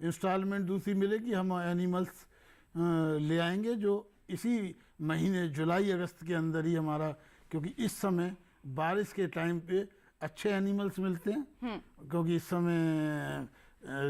इंस्टॉलमेंट दूसरी मिलेगी, हम एनिमल्स ले आएंगे जो इसी महीने जुलाई अगस्त के अंदर ही हमारा, क्योंकि इस समय बारिश के टाइम पे अच्छे एनिमल्स मिलते हैं, क्योंकि इस समय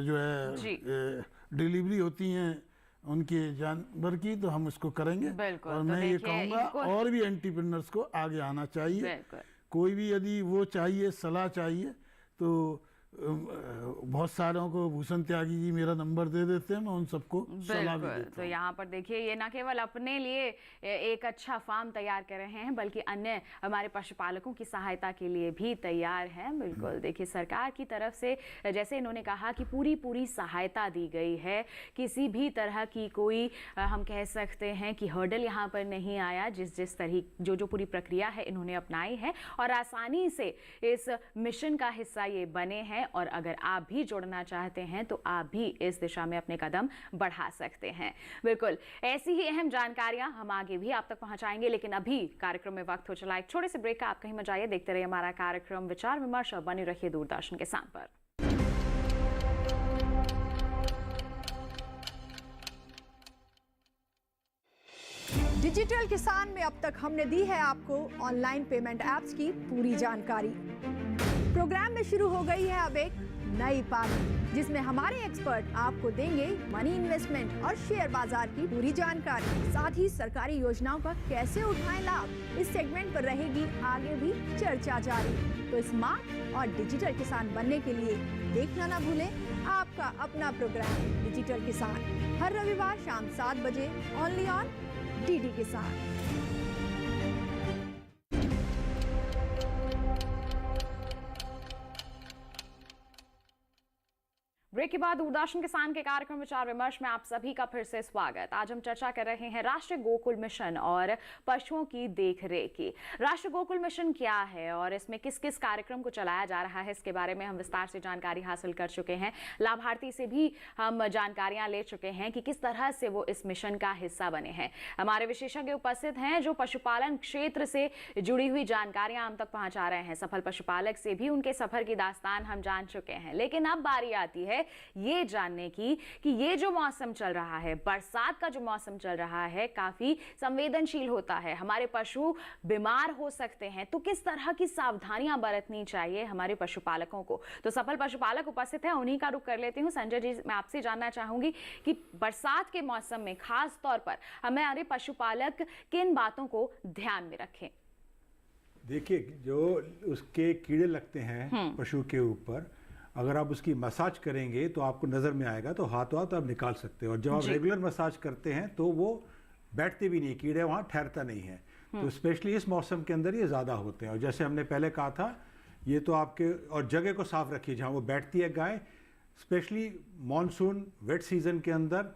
जो है डिलीवरी होती हैं उनके जानवर की, तो हम उसको करेंगे। और मैं ये कहूँगा और भी एंटरप्रेन्योर्स को आगे आना चाहिए। कोई भी यदि वो चाहिए, सलाह चाहिए, तो बहुत सारों को भूषण त्यागी जी मेरा नंबर दे देते हैं, मैं उन सबको सलाह भी देता हूं। तो यहाँ पर देखिए, ये न केवल अपने लिए एक अच्छा फार्म तैयार कर रहे हैं, बल्कि अन्य हमारे पशुपालकों की सहायता के लिए भी तैयार हैं। बिल्कुल, देखिए सरकार की तरफ से जैसे इन्होंने कहा कि पूरी सहायता दी गई है, किसी भी तरह की कोई हम कह सकते हैं कि हर्डल यहाँ पर नहीं आया। जिस तरह जो पूरी प्रक्रिया है इन्होंने अपनाई है और आसानी से इस मिशन का हिस्सा ये बने हैं। और अगर आप भी जुड़ना चाहते हैं तो आप भी इस दिशा में अपने कदम बढ़ा सकते हैं। बिल्कुल, ऐसी ही अहम जानकारियां हम आगे भी आप तक पहुंचाएंगे, लेकिन अभी कार्यक्रम में वक्त हो चला एक छोटे से ब्रेक का। आप कहीं मत जाइए, देखते रहिए हमारा कार्यक्रम विचार विमर्श और बने रहिए दूरदर्शन किसान पर। डिजिटल किसान में अब तक हमने दी है आपको ऑनलाइन पेमेंट एप्स की पूरी जानकारी। प्रोग्राम में शुरू हो गई है अब एक नई पारी, जिसमें हमारे एक्सपर्ट आपको देंगे मनी इन्वेस्टमेंट और शेयर बाजार की पूरी जानकारी। साथ ही सरकारी योजनाओं का कैसे उठाएं लाभ, इस सेगमेंट पर रहेगी आगे भी चर्चा जारी। तो स्मार्ट और डिजिटल किसान बनने के लिए देखना ना भूलें आपका अपना प्रोग्राम डिजिटल किसान, हर रविवार शाम 7 बजे ओनली ऑन डीडी किसान। ब्रेक के बाद दूरदर्शन किसान के कार्यक्रम विचार विमर्श में आप सभी का फिर से स्वागत। आज हम चर्चा कर रहे हैं राष्ट्रीय गोकुल मिशन और पशुओं की देखरेख की। राष्ट्रीय गोकुल मिशन क्या है और इसमें किस किस कार्यक्रम को चलाया जा रहा है, इसके बारे में हम विस्तार से जानकारी हासिल कर चुके हैं। लाभार्थी से भी हम जानकारियां ले चुके हैं कि किस तरह से वो इस मिशन का हिस्सा बने हैं। हमारे विशेषज्ञ उपस्थित हैं जो पशुपालन क्षेत्र से जुड़ी हुई जानकारियां हम तक पहुंचा रहे हैं। सफल पशुपालक से भी उनके सफर की दास्तान हम जान चुके हैं, लेकिन अब बारी आती है ये जानने की कि ये जो मौसम चल रहा है, बरसात का जो मौसम चल रहा है, काफी संवेदनशील होता है। हमारे पशु बीमार हो सकते हैं, तो किस तरह की सावधानियां बरतनी चाहिए हमारे पशुपालकों को। तो सफल पशुपालक उपस्थित हैं, उन्हीं का रुख कर लेती हूं। संजय जी, मैं आपसे जानना चाहूंगी कि बरसात के मौसम में खास तौर पर हमारे पशुपालक किन बातों को ध्यान में रखें। देखिए, जो उसके कीड़े लगते हैं पशु के ऊपर, अगर आप उसकी मसाज करेंगे तो आपको नज़र में आएगा, तो हाथों हाथ आप निकाल सकते हो। और जब आप रेगुलर मसाज करते हैं तो वो बैठते भी नहीं, कीड़े वहाँ ठहरता नहीं है। तो स्पेशली इस मौसम के अंदर ये ज़्यादा होते हैं। और जैसे हमने पहले कहा था, ये तो आपके और जगह को साफ रखिए जहाँ वो बैठती है गाय, स्पेशली मानसून वेट सीज़न के अंदर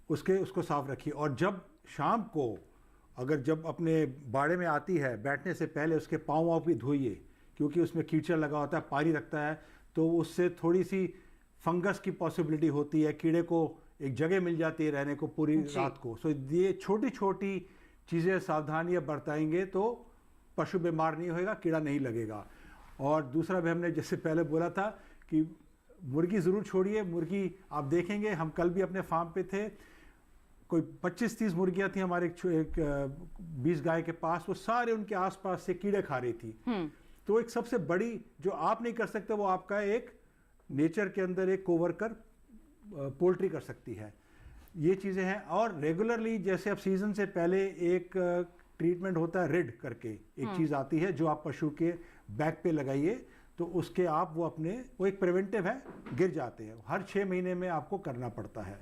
उसको साफ रखिए। और जब शाम को अगर जब अपने बाड़े में आती है, बैठने से पहले उसके पाँव वाँव भी धोइए, क्योंकि उसमें कीचड़ लगा होता है, पानी रखता है, तो उससे थोड़ी सी फंगस की पॉसिबिलिटी होती है। कीड़े को एक जगह मिल जाती है रहने को पूरी रात को। सो ये छोटी छोटी चीज़ें सावधानियां बरताएंगे तो पशु बीमार नहीं होएगा, कीड़ा नहीं लगेगा। और दूसरा भी हमने जैसे पहले बोला था कि मुर्गी ज़रूर छोड़िए। मुर्गी आप देखेंगे, हम कल भी अपने फार्म पे थे, कोई 25-30 मुर्गियाँ थी हमारे 20 गाय के पास, वो सारे उनके आसपास से कीड़े खा रही थी। तो एक सबसे बड़ी जो आप नहीं कर सकते, वो आपका एक नेचर के अंदर एक कोवर्कर पोल्ट्री कर सकती है। ये चीज़ें हैं। और रेगुलरली जैसे अब सीज़न से पहले एक ट्रीटमेंट होता है, रिड करके एक चीज़ आती है जो आप पशु के बैक पे लगाइए, तो उसके आप वो एक प्रिवेंटिव है, गिर जाते हैं। हर 6 महीने में आपको करना पड़ता है।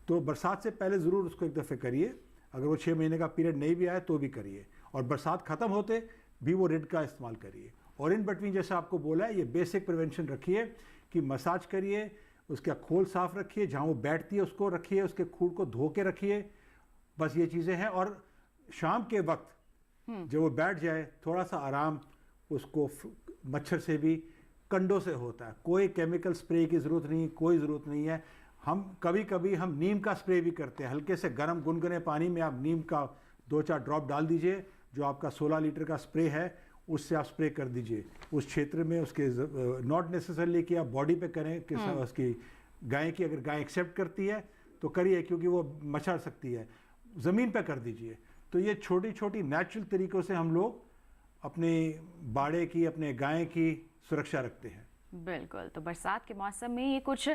तो बरसात से पहले ज़रूर उसको एक दफ़े करिए। अगर वो 6 महीने का पीरियड नहीं भी आए तो भी करिए। और बरसात ख़त्म होते भी वो रिड का इस्तेमाल करिए। और इन बिटवीन जैसे आपको बोला है, ये बेसिक प्रिवेंशन रखिए कि मसाज करिए, उसका खोल साफ रखिए, जहाँ वो बैठती है उसको रखिए, उसके खूर को धो के रखिए। बस ये चीज़ें हैं। और शाम के वक्त जब वो बैठ जाए, थोड़ा सा आराम उसको मच्छर से भी कंडों से होता है। कोई केमिकल स्प्रे की ज़रूरत नहीं, कोई ज़रूरत नहीं है। हम कभी हम नीम का स्प्रे भी करते हैं। हल्के से गर्म गुनगुने पानी में आप नीम का 2-4 ड्रॉप डाल दीजिए, जो आपका 16 लीटर का स्प्रे है उससे आप स्प्रे कर दीजिए उस क्षेत्र में। उसके नॉट नेसेसरली कि आप बॉडी पे करें कि उसकी गाय की, अगर गाय एक्सेप्ट करती है तो करिए, क्योंकि वो मच्छर सकती है। ज़मीन पे कर दीजिए। तो ये छोटी छोटी नेचुरल तरीक़ों से हम लोग अपने बाड़े की, अपने गाय की सुरक्षा रखते हैं। बिल्कुल। तो बरसात के मौसम में ये कुछ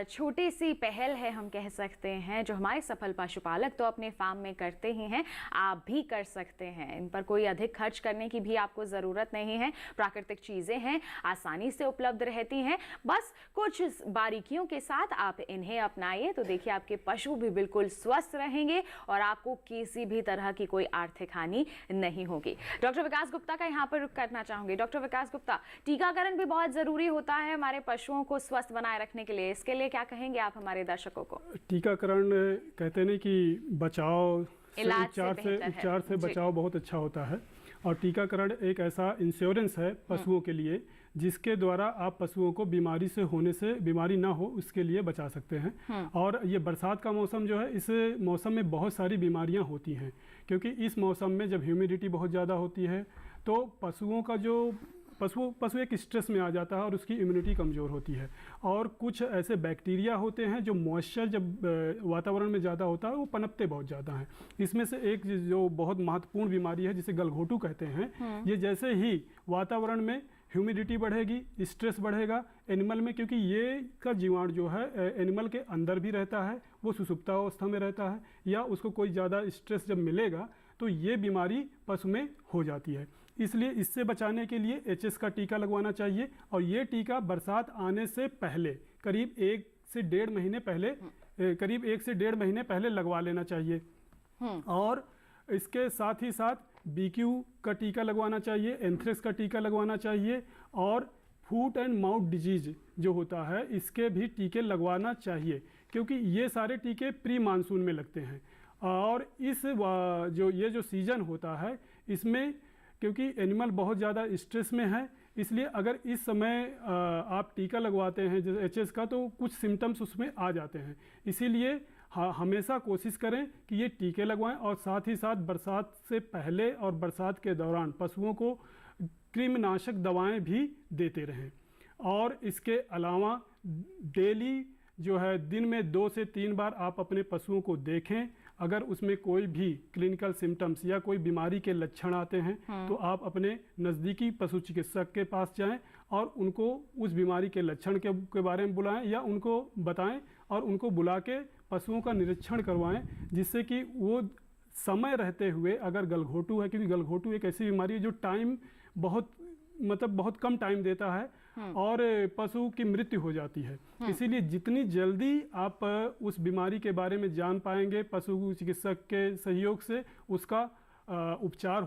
छोटी सी पहल है, हम कह सकते हैं, जो हमारे सफल पशुपालक तो अपने फार्म में करते ही हैं, आप भी कर सकते हैं। इन पर कोई अधिक खर्च करने की भी आपको ज़रूरत नहीं है। प्राकृतिक चीज़ें हैं, आसानी से उपलब्ध रहती हैं। बस कुछ बारीकियों के साथ आप इन्हें अपनाइए, तो देखिए आपके पशु भी बिल्कुल स्वस्थ रहेंगे और आपको किसी भी तरह की कोई आर्थिक हानि नहीं होगी। डॉक्टर विकास गुप्ता का यहाँ पर रुख करना चाहूँगी। डॉक्टर विकास गुप्ता, टीकाकरण भी बहुत ज़रूरी होता है हमारे पशुओं को स्वस्थ बनाए रखने के लिए, इसके लिए क्या कहेंगे आप हमारे दर्शकों को? टीकाकरण कहते हैं कि बचाव उपचार से बचाव बहुत अच्छा होता है। और टीकाकरण एक ऐसा इंश्योरेंस है पशुओं के लिए, जिसके द्वारा आप पशुओं को बीमारी ना हो उसके लिए बचा सकते हैं। और ये बरसात का मौसम जो है, इस मौसम में बहुत सारी बीमारियां होती हैं, क्योंकि इस मौसम में जब ह्यूमिडिटी बहुत ज़्यादा होती है तो पशुओं का जो पशु एक स्ट्रेस में आ जाता है और उसकी इम्यूनिटी कमज़ोर होती है। और कुछ ऐसे बैक्टीरिया होते हैं जो मॉइस्चर जब वातावरण में ज़्यादा होता है वो पनपते बहुत ज़्यादा हैं। इसमें से एक जो बहुत महत्वपूर्ण बीमारी है जिसे गलघोटू कहते हैं, ये जैसे ही वातावरण में ह्यूमिडिटी बढ़ेगी, स्ट्रेस बढ़ेगा एनिमल में, क्योंकि ये का जीवाणु जो है एनिमल के अंदर भी रहता है, वो सुसुप्तावस्था में रहता है, या उसको कोई ज़्यादा स्ट्रेस जब मिलेगा तो ये बीमारी पशु में हो जाती है। इसलिए इससे बचाने के लिए HS का टीका लगवाना चाहिए। और ये टीका बरसात आने से पहले करीब 1 से 1.5 महीने पहले लगवा लेना चाहिए। और इसके साथ ही साथ BQ का टीका लगवाना चाहिए, एंथ्रेक्स का टीका लगवाना चाहिए, और फूट एंड माउथ डिजीज जो होता है इसके भी टीके लगवाना चाहिए, क्योंकि ये सारे टीके प्री मानसून में लगते हैं। और इस जो सीज़न होता है इसमें क्योंकि एनिमल बहुत ज़्यादा स्ट्रेस में है, इसलिए अगर इस समय आप टीका लगवाते हैं जैसे एचएस का, तो कुछ सिम्टम्स उसमें आ जाते हैं। इसीलिए हमेशा कोशिश करें कि ये टीके लगवाएं, और साथ ही साथ बरसात से पहले और बरसात के दौरान पशुओं को कृमिनाशक दवाएं भी देते रहें। और इसके अलावा डेली जो है दिन में 2 से 3 बार आप अपने पशुओं को देखें। अगर उसमें कोई भी क्लिनिकल सिम्टम्स या कोई बीमारी के लक्षण आते हैं तो आप अपने नज़दीकी पशु चिकित्सक के पास जाएं और उनको उस बीमारी के लक्षण के बारे में बुलाएं या उनको बताएं और उनको बुला के पशुओं का निरीक्षण करवाएं, जिससे कि वो समय रहते हुए, अगर गलघोटू है, क्योंकि गलघोटू एक ऐसी बीमारी है जो टाइम बहुत कम टाइम देता है और पशु की मृत्यु हो जाती है। इसीलिए जितनी जल्दी आप उस बीमारी के बारे में जान पाएंगे पशु चिकित्सक के सहयोग से, उसका उपचार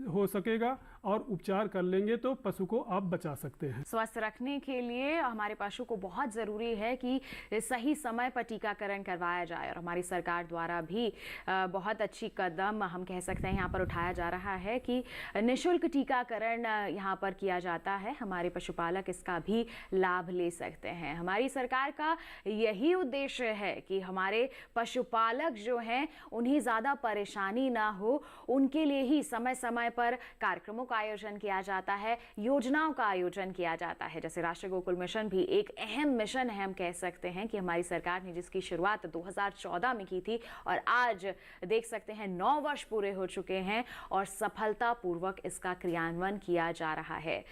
हो सकेगा, और उपचार कर लेंगे तो पशु को आप बचा सकते हैं। स्वस्थ रखने के लिए हमारे पशु को बहुत ज़रूरी है कि सही समय पर टीकाकरण करवाया जाए, और हमारी सरकार द्वारा भी बहुत अच्छी कदम हम कह सकते हैं यहाँ पर उठाया जा रहा है कि निःशुल्क टीकाकरण यहाँ पर किया जाता है। हमारे पशुपालक इसका भी लाभ ले सकते हैं। हमारी सरकार का यही उद्देश्य है कि हमारे पशुपालक जो हैं उन्हें ज़्यादा परेशानी ना हो, उनके लिए ही समय समय पर कार्यक्रमों का आयोजन किया जाता है, योजनाओं का आयोजन किया जाता है। जैसे राष्ट्रीय गोकुल मिशन भी एक अहम मिशन है, हम कह सकते हैं कि हमारी सरकार ने जिसकी शुरुआत 2014 में की थी, और आज देख सकते हैं 9 वर्ष पूरे हो चुके हैं और सफलतापूर्वक इसका क्रियान्वयन किया जा रहा है।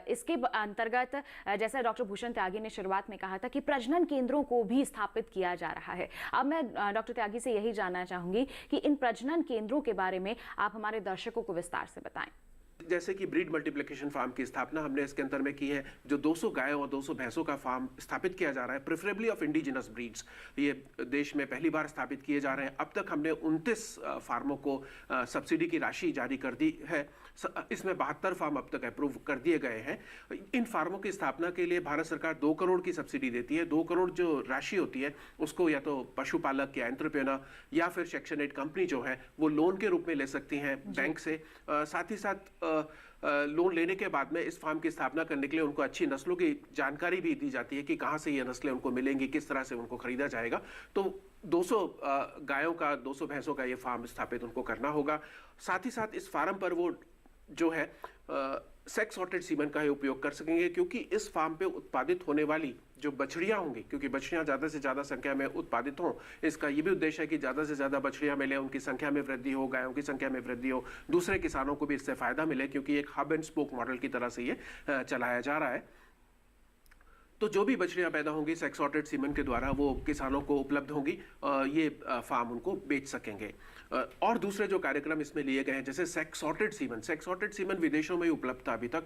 इसके अंतर्गत जैसे डॉक्टर भूषण त्यागी ने शुरुआत में कहा था कि प्रजनन केंद्रों को भी स्थापित किया जा रहा है। अब मैं डॉक्टर त्यागी से यही जानना चाहूंगी कि इन प्रजनन केंद्रों के बारे में आप हमारे दर्शकों को विस्तार से बताएं। जैसे कि ब्रीड मल्टीप्लिकेशन फार्म की स्थापना हमने इसके अंदर में की है, जो 200 गायों और 200 भैंसों का फार्म स्थापित किया जा रहा है, प्रेफरेबली ऑफ इंडिजिनस ब्रीड्स। ये देश में पहली बार स्थापित किए जा रहे हैं। अब तक हमने 29 फार्मों को सब्सिडी की राशि जारी कर दी है। इसमें 72 फार्म अब तक अप्रूव कर दिए गए हैं। इन फार्मों की स्थापना के लिए भारत सरकार 2 करोड़ की सब्सिडी देती है। 2 करोड़ जो राशि होती है उसको या तो पशुपालक या एंटरप्रेन्योर या फिर सेक्शन 8 कंपनी जो है वो लोन के रूप में ले सकती हैं बैंक से। साथ ही साथ लोन लेने के बाद में इस फार्म की स्थापना करने के लिए उनको अच्छी नस्लों की जानकारी भी दी जाती है कि कहाँ से ये नस्लें उनको मिलेंगी, किस तरह से उनको खरीदा जाएगा। तो 200 गायों का, 200 भैंसों का ये फार्म स्थापित उनको करना होगा। साथ ही साथ इस फार्म पर वो जो है सेक्स सॉर्टेड सीमन का ही उपयोग कर सकेंगे, क्योंकि इस फार्म पे उत्पादित होने वाली जो बछड़ियां होंगी, क्योंकि बछड़ियां ज़्यादा से ज़्यादा संख्या में उत्पादित हों, इसका ये भी उद्देश्य है कि ज़्यादा से ज़्यादा बछड़ियां मिले, उनकी संख्या में वृद्धि हो, गायों की संख्या में वृद्धि हो, दूसरे किसानों को भी इससे फ़ायदा मिले, क्योंकि एक हब एंड स्पोक मॉडल की तरह से ये चलाया जा रहा है। तो जो भी बछड़ियां पैदा होंगी सेक्स सॉर्टेड सीमन के द्वारा वो किसानों को उपलब्ध होंगी, ये फार्म उनको बेच सकेंगे। और दूसरे जो कार्यक्रम इसमें लिए गए हैं, जैसे सेक्स सॉर्टेड सीमन विदेशों में ही उपलब्ध था अभी तक,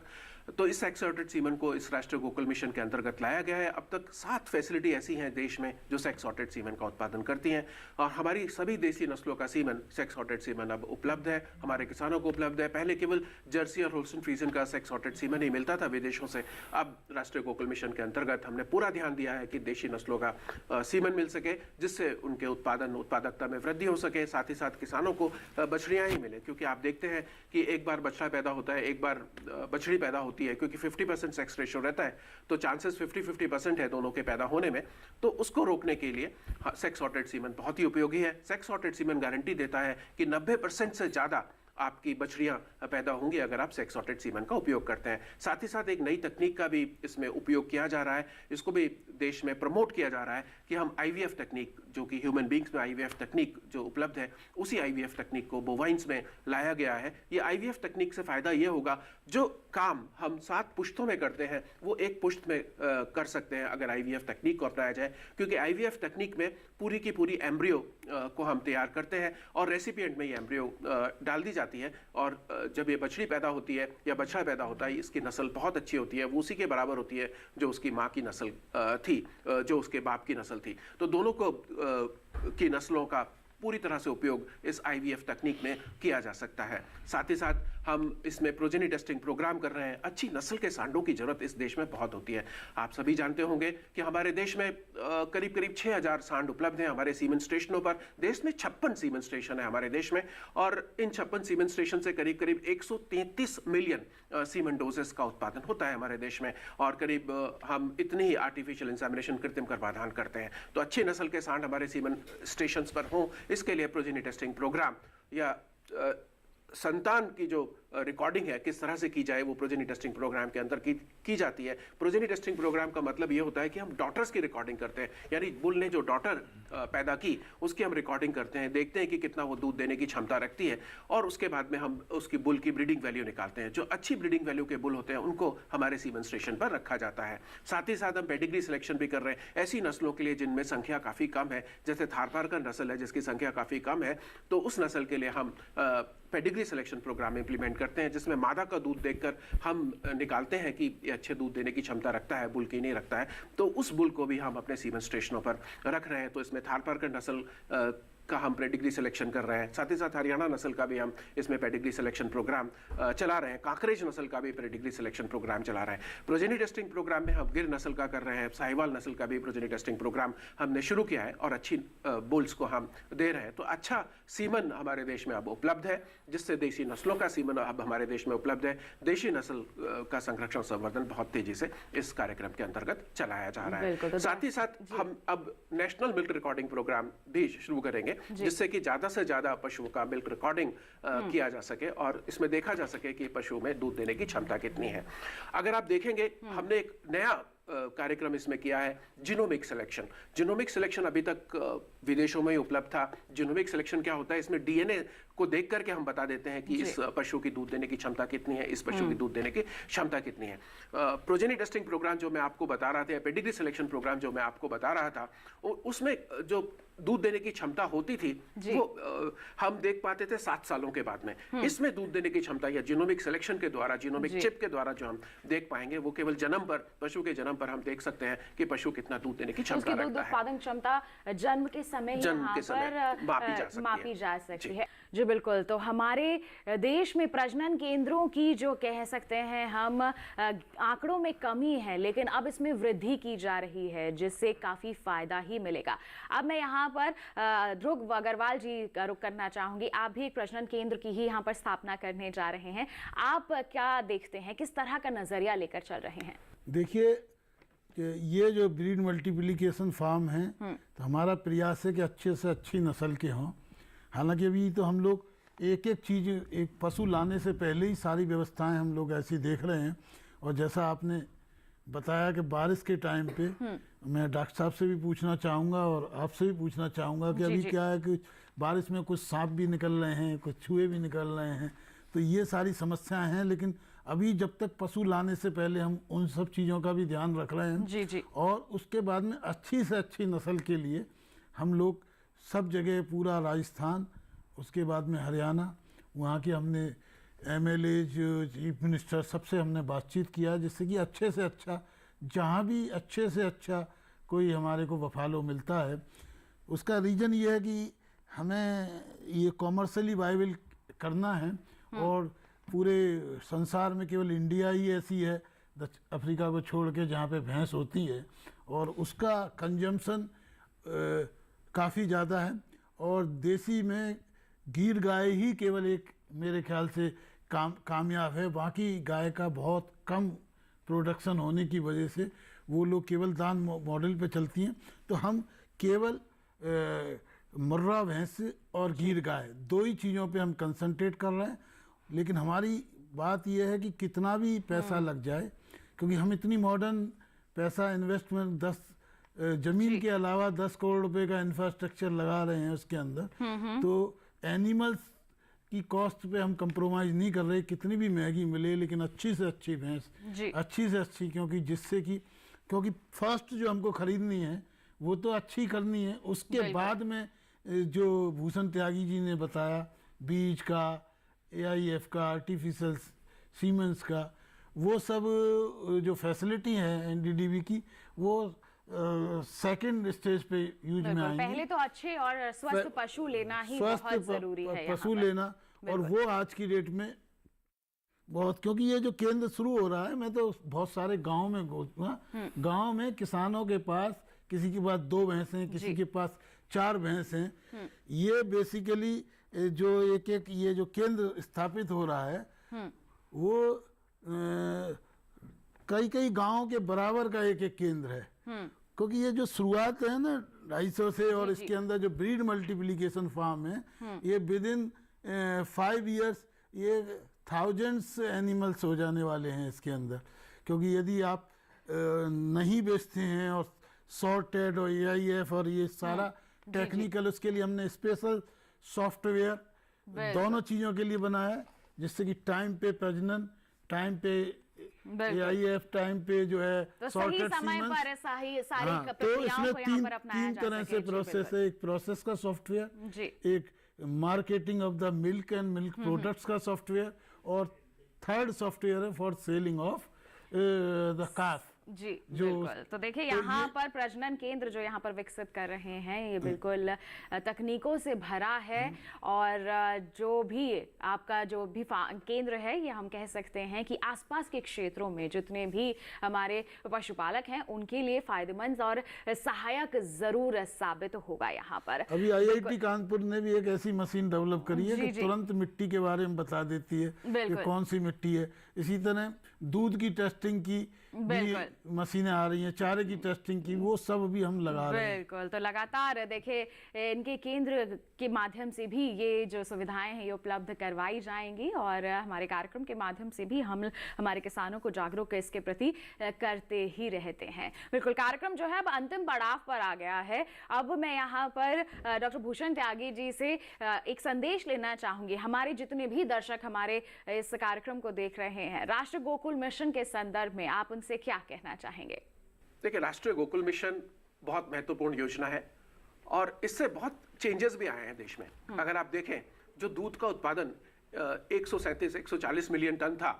तो इस सेक्स सॉर्टेड सीमन को इस राष्ट्रीय गोकुल मिशन के अंतर्गत लाया गया है। अब तक 7 फैसिलिटी ऐसी हैं देश में जो सेक्स सॉर्टेड सीमन का उत्पादन करती हैं, और हमारी सभी देसी नस्लों का सीमन, सेक्स सॉर्टेड सीमन अब उपलब्ध है, हमारे किसानों को उपलब्ध है। पहले केवल जर्सी और होल्स्टीन फ्रीजियन का सेक्स सॉर्टेड सीमन ही मिलता था विदेशों से। अब राष्ट्रीय गोकुल मिशन के अंतर्गत हमने पूरा ध्यान दिया है कि देशी नस्लों का सीमन मिल सके, जिससे उनके उत्पादकता में वृद्धि हो सके, साथ ही साथ किसानों को बछड़ियां ही मिले। क्योंकि आप देखते हैं कि एक बार बछड़ा पैदा होता है, एक बार बछड़ी पैदा होती है, क्योंकि 50% सेक्स रेशियो रहता है, तो चांसेस 50-50% है दोनों के पैदा होने में। तो उसको रोकने के लिए सेक्स सॉर्टेड सीमन बहुत ही उपयोगी है। सेक्स सॉर्टेड सीमन गारंटी देता है कि 90% से ज़्यादा आपकी बछड़ियां पैदा होंगी अगर आप सेक्स सॉर्टेड सीमन का उपयोग करते हैं। साथ ही साथ एक नई तकनीक का भी इसमें उपयोग किया जा रहा है, इसको भी देश में प्रमोट किया जा रहा है कि हम IVF तकनीक, जो कि ह्यूमन बींग्स में IVF तकनीक जो उपलब्ध है, उसी IVF तकनीक को बोवाइंस में लाया गया है। ये IVF तकनीक से फ़ायदा ये होगा, जो काम हम 7 पुश्तों में करते हैं वो एक पुश्त में कर सकते हैं अगर IVF तकनीक को अपनाया जाए, क्योंकि IVF तकनीक में पूरी की पूरी एम्ब्रियो को हम तैयार करते हैं और रेसिपिएंट में ये एम्ब्रियो डाल दी जाती है, और जब ये बछड़ी पैदा होती है या बछड़ा पैदा होता है, इसकी नस्ल बहुत अच्छी होती है, वो उसी के बराबर होती है जो उसकी माँ की नस्ल थी, जो उसके बाप की नस्ल थी। तो दोनों को की नस्लों का पूरी तरह से उपयोग इस IVF तकनीक में किया जा सकता है। साथ ही साथ हम इसमें प्रोजेनी टेस्टिंग प्रोग्राम कर रहे हैं। अच्छी नस्ल के सांडों की जरूरत इस देश में बहुत होती है। आप सभी जानते होंगे कि हमारे देश में करीब करीब 6000 सांड उपलब्ध हैं हमारे सीमेंट स्टेशनों पर। देश में 56 सीमेंट स्टेशन है हमारे देश में, और इन 56 सीमेंट स्टेशन से करीब करीब 133 मिलियन सीमेंट डोजेस का उत्पादन होता है हमारे देश में, और करीब हम इतनी ही आर्टिफिशियल इंसेमिनेशन, कृत्रिम गर्भाधान करते हैं। तो अच्छी नस्ल के सांड हमारे सीमेंट स्टेशन पर हों, इसके लिए प्रोजेनी टेस्टिंग प्रोग्राम या संतान की जो रिकॉर्डिंग है किस तरह से की जाए वो प्रोजेनी टेस्टिंग प्रोग्राम के अंदर की जाती है। प्रोजेनी टेस्टिंग प्रोग्राम का मतलब ये होता है कि हम डॉटर्स की रिकॉर्डिंग करते हैं, यानी बुल ने जो डॉटर पैदा की उसकी हम रिकॉर्डिंग करते हैं, देखते हैं कि कितना वो दूध देने की क्षमता रखती है, और उसके बाद में हम उसकी बुल की ब्रीडिंग वैल्यू निकालते हैं। जो अच्छी ब्रीडिंग वैल्यू के बुल होते हैं उनको हमारे सीमेंट स्टेशन पर रखा जाता है। साथ ही साथ हम पेडिग्री सिलेक्शन भी कर रहे हैं ऐसी नस्लों के लिए जिनमें संख्या काफ़ी कम है, जैसे थारपारकर नस्ल है जिसकी संख्या काफ़ी कम है, तो उस नस्ल के लिए हम पेडिग्री सिलेक्शन प्रोग्राम इंप्लीमेंट करते हैं, जिसमें मादा का दूध देखकर हम निकालते हैं कि ये अच्छे दूध देने की क्षमता रखता है, बुल की नहीं रखता है, तो उस बुल को भी हम अपने सीमेंट स्टेशनों पर रख रहे हैं। तो इसमें थारपारकर नस्ल का हम पेडिग्री सिलेक्शन कर रहे हैं। साथ ही साथ हरियाणा नस्ल का भी हम इसमें पेडिग्री सिलेक्शन प्रोग्राम चला रहे हैं। कांकरेज नस्ल का भी पेडिग्री सिलेक्शन प्रोग्राम चला रहे हैं। प्रोजेनी टेस्टिंग प्रोग्राम में हम गिर नस्ल का कर रहे हैं, साहिवाल नस्ल का भी प्रोजेनी टेस्टिंग प्रोग्राम हमने शुरू किया है, और अच्छी बुल्स को हम दे रहे हैं। तो अच्छा सीमन हमारे देश में अब उपलब्ध है, जिससे देशी नस्लों का सीमन अब हमारे देश में उपलब्ध है। देशी नस्ल का संरक्षण संवर्धन बहुत तेजी से इस कार्यक्रम के अंतर्गत चलाया जा रहा है। साथ ही साथ हम अब नेशनल मिल्क रिकॉर्डिंग प्रोग्राम भी शुरू करेंगे, जिससे कि ज्यादा से ज्यादा पशुओं का मिल्क रिकॉर्डिंग किया जा सके और इसमें देखा जा सके कि पशु में दूध देने की क्षमता कितनी है। अगर आप देखेंगे हमने एक नया कार्यक्रम इसमें किया है, जीनोमिक सिलेक्शन। जीनोमिक सिलेक्शन अभी तक विदेशों में ही उपलब्ध था। जीनोमिक सिलेक्शन क्या होता है, इसमें डीएनए को देख करके हम बता देते हैं कि इस पशु की दूध देने की क्षमता कितनी है, इस पशु की दूध देने की क्षमता कितनी है। प्रोजेनी टेस्टिंग प्रोग्राम जो मैं आपको बता रहा था, पेडिग्री सिलेक्शन प्रोग्राम जो मैं आपको बता रहा था, उसमें जो दूध देने की क्षमता होती थी वो हम देख पाते थे 7 सालों के बाद में। इसमें दूध देने की क्षमता या जीनोमिक सिलेक्शन के द्वारा, जीनोमिक चिप के द्वारा जो हम देख पाएंगे, वो केवल जन्म पर, पशु के जन्म पर हम देख सकते हैं कि पशु कितना दूध देने की क्षमता रखता है। उत्पादन क्षमता जन्म के समय यहाँ पर मापी जा सकती है। जी बिल्कुल। तो हमारे देश में प्रजनन केंद्रों की जो कह सकते हैं हम आंकड़ों में कमी है, लेकिन अब इसमें वृद्धि की जा रही है, जिससे काफी फायदा ही मिलेगा। अब मैं यहाँ पर ध्रुव अग्रवाल जी का रुख करना चाहूंगी। आप भी एक प्रजनन केंद्र की ही यहाँ पर स्थापना करने जा रहे हैं। आप क्या देखते हैं, किस तरह का नजरिया लेकर चल रहे हैं? देखिए, ये जो ब्रीड मल्टीप्लिकेशन फार्म हैं, तो हमारा प्रयास है कि अच्छे से अच्छी नस्ल के हों। हालांकि अभी तो हम लोग एक एक चीज़, एक पशु लाने से पहले ही सारी व्यवस्थाएं हम लोग ऐसी देख रहे हैं। और जैसा आपने बताया कि बारिश के टाइम पे मैं डॉक्टर साहब से भी पूछना चाहूँगा और आपसे भी पूछना चाहूँगा कि अभी क्या है कि बारिश में कुछ सांप भी निकल रहे हैं, कुछ चूहे भी निकल रहे हैं, तो ये सारी समस्याएं हैं। लेकिन अभी जब तक पशु लाने से पहले हम उन सब चीज़ों का भी ध्यान रख रहे हैं। और उसके बाद में अच्छी से अच्छी नस्ल के लिए हम लोग सब जगह, पूरा राजस्थान, उसके बाद में हरियाणा, वहाँ के हमने एमएलए, चीफ मिनिस्टर, सबसे हमने बातचीत किया, जिससे कि अच्छे से अच्छा, जहाँ भी अच्छे से अच्छा कोई हमारे को बफालो मिलता है, उसका रीज़न ये है कि हमें ये कॉमर्शियली वायबल करना है। और पूरे संसार में केवल इंडिया ही ऐसी है, अफ्रीका को छोड़ के, जहाँ पे भैंस होती है और उसका कंजम्पशन काफ़ी ज़्यादा है। और देसी में गीर गाय ही केवल एक मेरे ख्याल से कामयाब है। बाकी गाय का बहुत कम प्रोडक्शन होने की वजह से वो लोग केवल दान मॉडल पे चलती हैं। तो हम केवल मुर्रा भैंस और गीर गाय, 2 ही चीज़ों पे हम कंसंट्रेट कर रहे हैं। लेकिन हमारी बात यह है कि कितना भी पैसा लग जाए, क्योंकि हम इतनी मॉडर्न पैसा इन्वेस्टमेंट, 10 जमीन के अलावा 10 करोड़ रुपए का इंफ्रास्ट्रक्चर लगा रहे हैं उसके अंदर, तो एनिमल्स की कॉस्ट पे हम कंप्रोमाइज़ नहीं कर रहे, कितनी भी महंगी मिले, लेकिन अच्छी से अच्छी भैंस, अच्छी से अच्छी, क्योंकि फर्स्ट जो हमको खरीदनी है वो तो अच्छी करनी है। उसके बाद में जो भूषण त्यागी जी ने बताया, बीज का, AIF का, आर्टिफिशियल सीमेंस का, वो सब जो फैसिलिटी है NDDB की, वो सेकंड स्टेज पे यूज में आएंगे। पहले तो अच्छे और स्वस्थ पशु लेना ही बहुत जरूरी है, पशु लेना, और वो आज की डेट में बहुत, क्योंकि ये जो केंद्र शुरू हो रहा है, मैं तो बहुत सारे गांव में घूमा, गांव में किसानों के पास किसी के पास 2 भैंसें, किसी के पास 4 भैंसें, ये बेसिकली जो एक ये जो केंद्र स्थापित हो रहा है वो कई गांवों के बराबर का एक केंद्र है। क्योंकि ये जो शुरुआत है ना 250 से, और इसके अंदर जो ब्रीड मल्टीप्लिकेशन फार्म है, ये विद इन 5 इयर्स ये थाउजेंड्स एनिमल्स हो जाने वाले हैं इसके अंदर। क्योंकि यदि आप नहीं बेचते हैं और सॉर्टेड और AIF और ये सारा टेक्निकल, उसके लिए हमने स्पेशल सॉफ्टवेयर दोनों चीज़ों के लिए बनाया है, जिससे कि टाइम पे प्रजनन, टाइम पे AIF, टाइम पे जो है तो सॉर्टेड समय सीमन। पर सारी तो प्रक्रियाओं इसमें को यहाँ पर अपनाया तीन जा तरह सके। से जी, प्रोसेस बिल्कुल। है। एक प्रोसेस का सॉफ्टवेयर, जी। एक marketing of the milk and milk products का सॉफ्टवेयर, और थर्ड सॉफ्टवेयर है for selling of the calf. जी बिल्कुल। तो देखिए यहाँ पर प्रजनन केंद्र जो यहाँ पर विकसित कर रहे हैं, ये बिल्कुल तकनीकों से भरा है, और जो भी आपका जो भी केंद्र है, ये हम कह सकते हैं कि आसपास के क्षेत्रों में जितने भी हमारे पशुपालक हैं उनके लिए फायदेमंद और सहायक जरूर साबित होगा यहाँ पर। अभी IIT कानपुर ने भी एक ऐसी मशीन डेवलप करी है जी, कि जी। तुरंत मिट्टी के बारे में बता देती है कि कौन सी मिट्टी है। इसी तरह दूध की टेस्टिंग की भी मशीनें आ रही हैं, चारे की टेस्टिंग की, वो सब भी हम लगा रहे हैं। बिल्कुल। तो लगातार देखिए इनके केंद्र के माध्यम से भी ये जो सुविधाएं हैं ये उपलब्ध करवाई जाएंगी, और हमारे कार्यक्रम के माध्यम से भी हम हमारे किसानों को जागरूक इसके प्रति करते ही रहते हैं। बिल्कुल, कार्यक्रम जो है अब अंतिम पड़ाव पर आ गया है। अब मैं यहाँ पर डॉक्टर भूषण त्यागी जी से एक संदेश लेना चाहूंगी। हमारे जितने भी दर्शक हमारे इस कार्यक्रम को देख रहे हैं, राष्ट्रीय गोकुल मिशन के संदर्भ में आप उनसे क्या कहना चाहेंगे? देखिए, राष्ट्रीय गोकुल मिशन बहुत महत्वपूर्ण योजना है, और इससे बहुत चेंजेस भी आए हैं देश में। अगर आप देखें, जो दूध का उत्पादन 137-140 मिलियन टन था,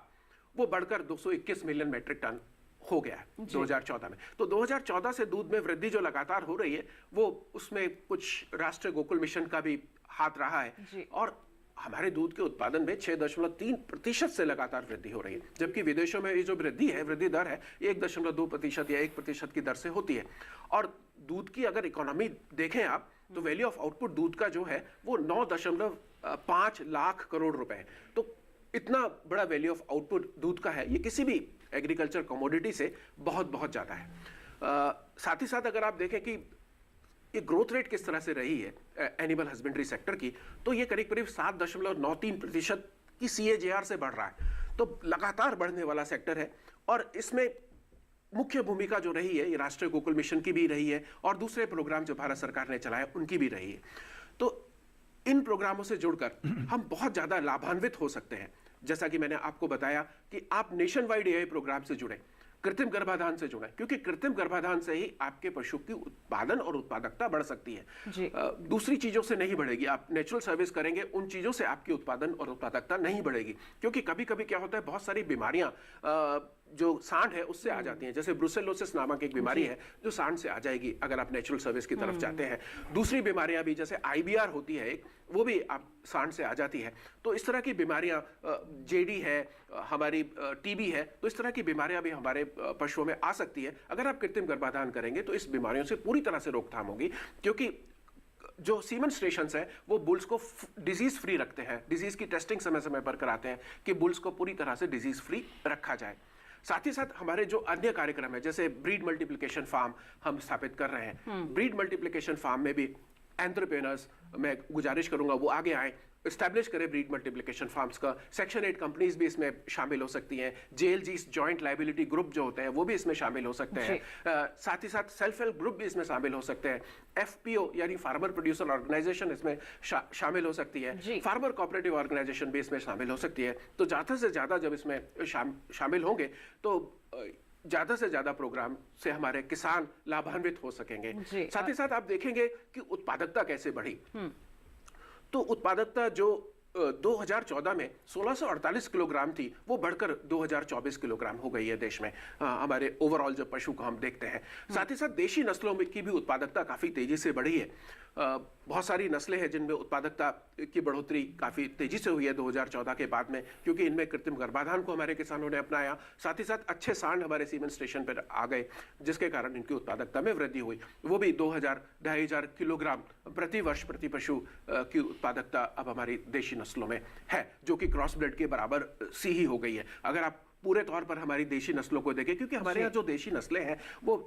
वो बढ़कर 221 मिलियन मैट्रिक टन हो गया है 2014 में। तो 2014 से दूध में वृद्धि जो लगातार हो रही है, वो उसमें कुछ राष्ट्रीय गोकुल मिशन का भी हाथ रहा है, और हमारे दूध के उत्पादन में 6.3% से लगातार वृद्धि हो रही है, जबकि विदेशों में ये जो वृद्धि है, वृद्धि दर है 1.2% या 1% की दर से होती है। और दूध की अगर इकोनॉमी देखें आप, तो वैल्यू ऑफ आउटपुट दूध का जो है वो 9.5 लाख करोड़ रुपए है। तो इतना बड़ा वैल्यू ऑफ आउटपुट दूध का है, ये किसी भी एग्रीकल्चर कमोडिटी से बहुत बहुत ज्यादा है। साथ ही साथ अगर आप देखें कि ये ग्रोथ रेट किस तरह से रही है एनिमल हस्बेंड्री सेक्टर की, तो ये करीब करीब 7.93% की CAGR से बढ़ रहा है। तो लगातार बढ़ने वाला सेक्टर है, और इसमें मुख्य भूमिका जो रही है, ये राष्ट्रीय गोकुल मिशन की भी रही है, और दूसरे प्रोग्राम जो भारत सरकार ने चलाए उनकी भी रही है। तो इन प्रोग्रामों से जुड़कर हम बहुत ज्यादा लाभान्वित हो सकते हैं। जैसा कि मैंने आपको बताया कि आप नेशन वाइड AI प्रोग्राम से जुड़े, कृत्रिम गर्भाधान से जुड़ा, क्योंकि कृत्रिम गर्भाधान से ही आपके पशु की उत्पादन और उत्पादकता बढ़ सकती है। दूसरी चीजों से नहीं बढ़ेगी। आप नेचुरल सर्विस करेंगे, उन चीजों से आपकी उत्पादन और उत्पादकता नहीं बढ़ेगी। क्योंकि कभी कभी क्या होता है, बहुत सारी बीमारियां जो सांड है उससे आ जाती हैं। जैसे ब्रुसेलोसिस नामक एक बीमारी है जो सांड से आ जाएगी अगर आप नेचुरल सर्विस की तरफ जाते हैं। दूसरी बीमारियां भी, जैसे IBR होती है एक, वो भी आप सांड से आ जाती है। तो इस तरह की बीमारियां, JD है, हमारी TB है, तो इस तरह की बीमारियां भी हमारे पशुओं में आ सकती है। अगर आप कृत्रिम गर्भाधान करेंगे तो इस बीमारियों से पूरी तरह से रोकथाम होगी, क्योंकि जो सीमन स्टेशंस है वो बुल्स को डिजीज फ्री रखते हैं। डिजीज की टेस्टिंग समय समय पर कराते हैं कि बुल्स को पूरी तरह से डिजीज फ्री रखा जाए। साथ ही साथ हमारे जो अन्य कार्यक्रम है, जैसे ब्रीड मल्टीप्लिकेशन फार्म हम स्थापित कर रहे हैं। ब्रीड मल्टीप्लिकेशन फार्म में भी एंटरप्रेन्योर्स, मैं गुजारिश करूंगा वो आगे आए, एस्टैब्लिश करें ब्रीड मल्टीप्लिकेशन फार्म्स का। सेक्शन 8 कंपनीज भी इसमें शामिल हो सकती हैं। JLGs, जॉइंट लाइबिलिटी ग्रुप जो होते हैं वो भी इसमें शामिल हो सकते हैं। साथ ही साथ सेल्फ हेल्प ग्रुप भी इसमें शामिल हो सकते हैं। FPO यानी फार्मर प्रोड्यूसर ऑर्गेनाइजेशन इसमें शामिल हो सकती है। फार्मर कोऑपरेटिव ऑर्गेनाइजेशन भी इसमें शामिल हो सकती है। तो ज्यादा से ज्यादा जब इसमें शामिल होंगे तो ज्यादा से ज्यादा प्रोग्राम से हमारे किसान लाभान्वित हो सकेंगे। साथ ही साथ आप देखेंगे कि उत्पादकता कैसे बढ़ी। तो उत्पादकता जो 2014 में 1648 किलोग्राम थी, वो बढ़कर 2024 किलोग्राम हो गई है देश में, हमारे ओवरऑल जब पशु को हम देखते हैं। साथ ही साथ देशी नस्लों की भी उत्पादकता काफ़ी तेजी से बढ़ी है। बहुत सारी नस्लें हैं जिनमें उत्पादकता की बढ़ोतरी काफ़ी तेजी से हुई है 2014 के बाद में, क्योंकि इनमें कृत्रिम गर्भाधान को हमारे किसानों ने अपनाया। साथ ही साथ अच्छे सांड हमारे सीमेंट स्टेशन पर आ गए, जिसके कारण इनकी उत्पादकता में वृद्धि हुई। वो भी 2,000-2,500 किलोग्राम प्रति वर्ष प्रति पशु की उत्पादकता अब हमारी देशी नस्लों में है, जो कि क्रॉस ब्रेड के बराबर सी ही हो गई है। अगर आप पूरे तौर पर हमारी देशी नस्लों को देखें, क्योंकि हमारे यहाँ जो देशी नस्लें हैं वो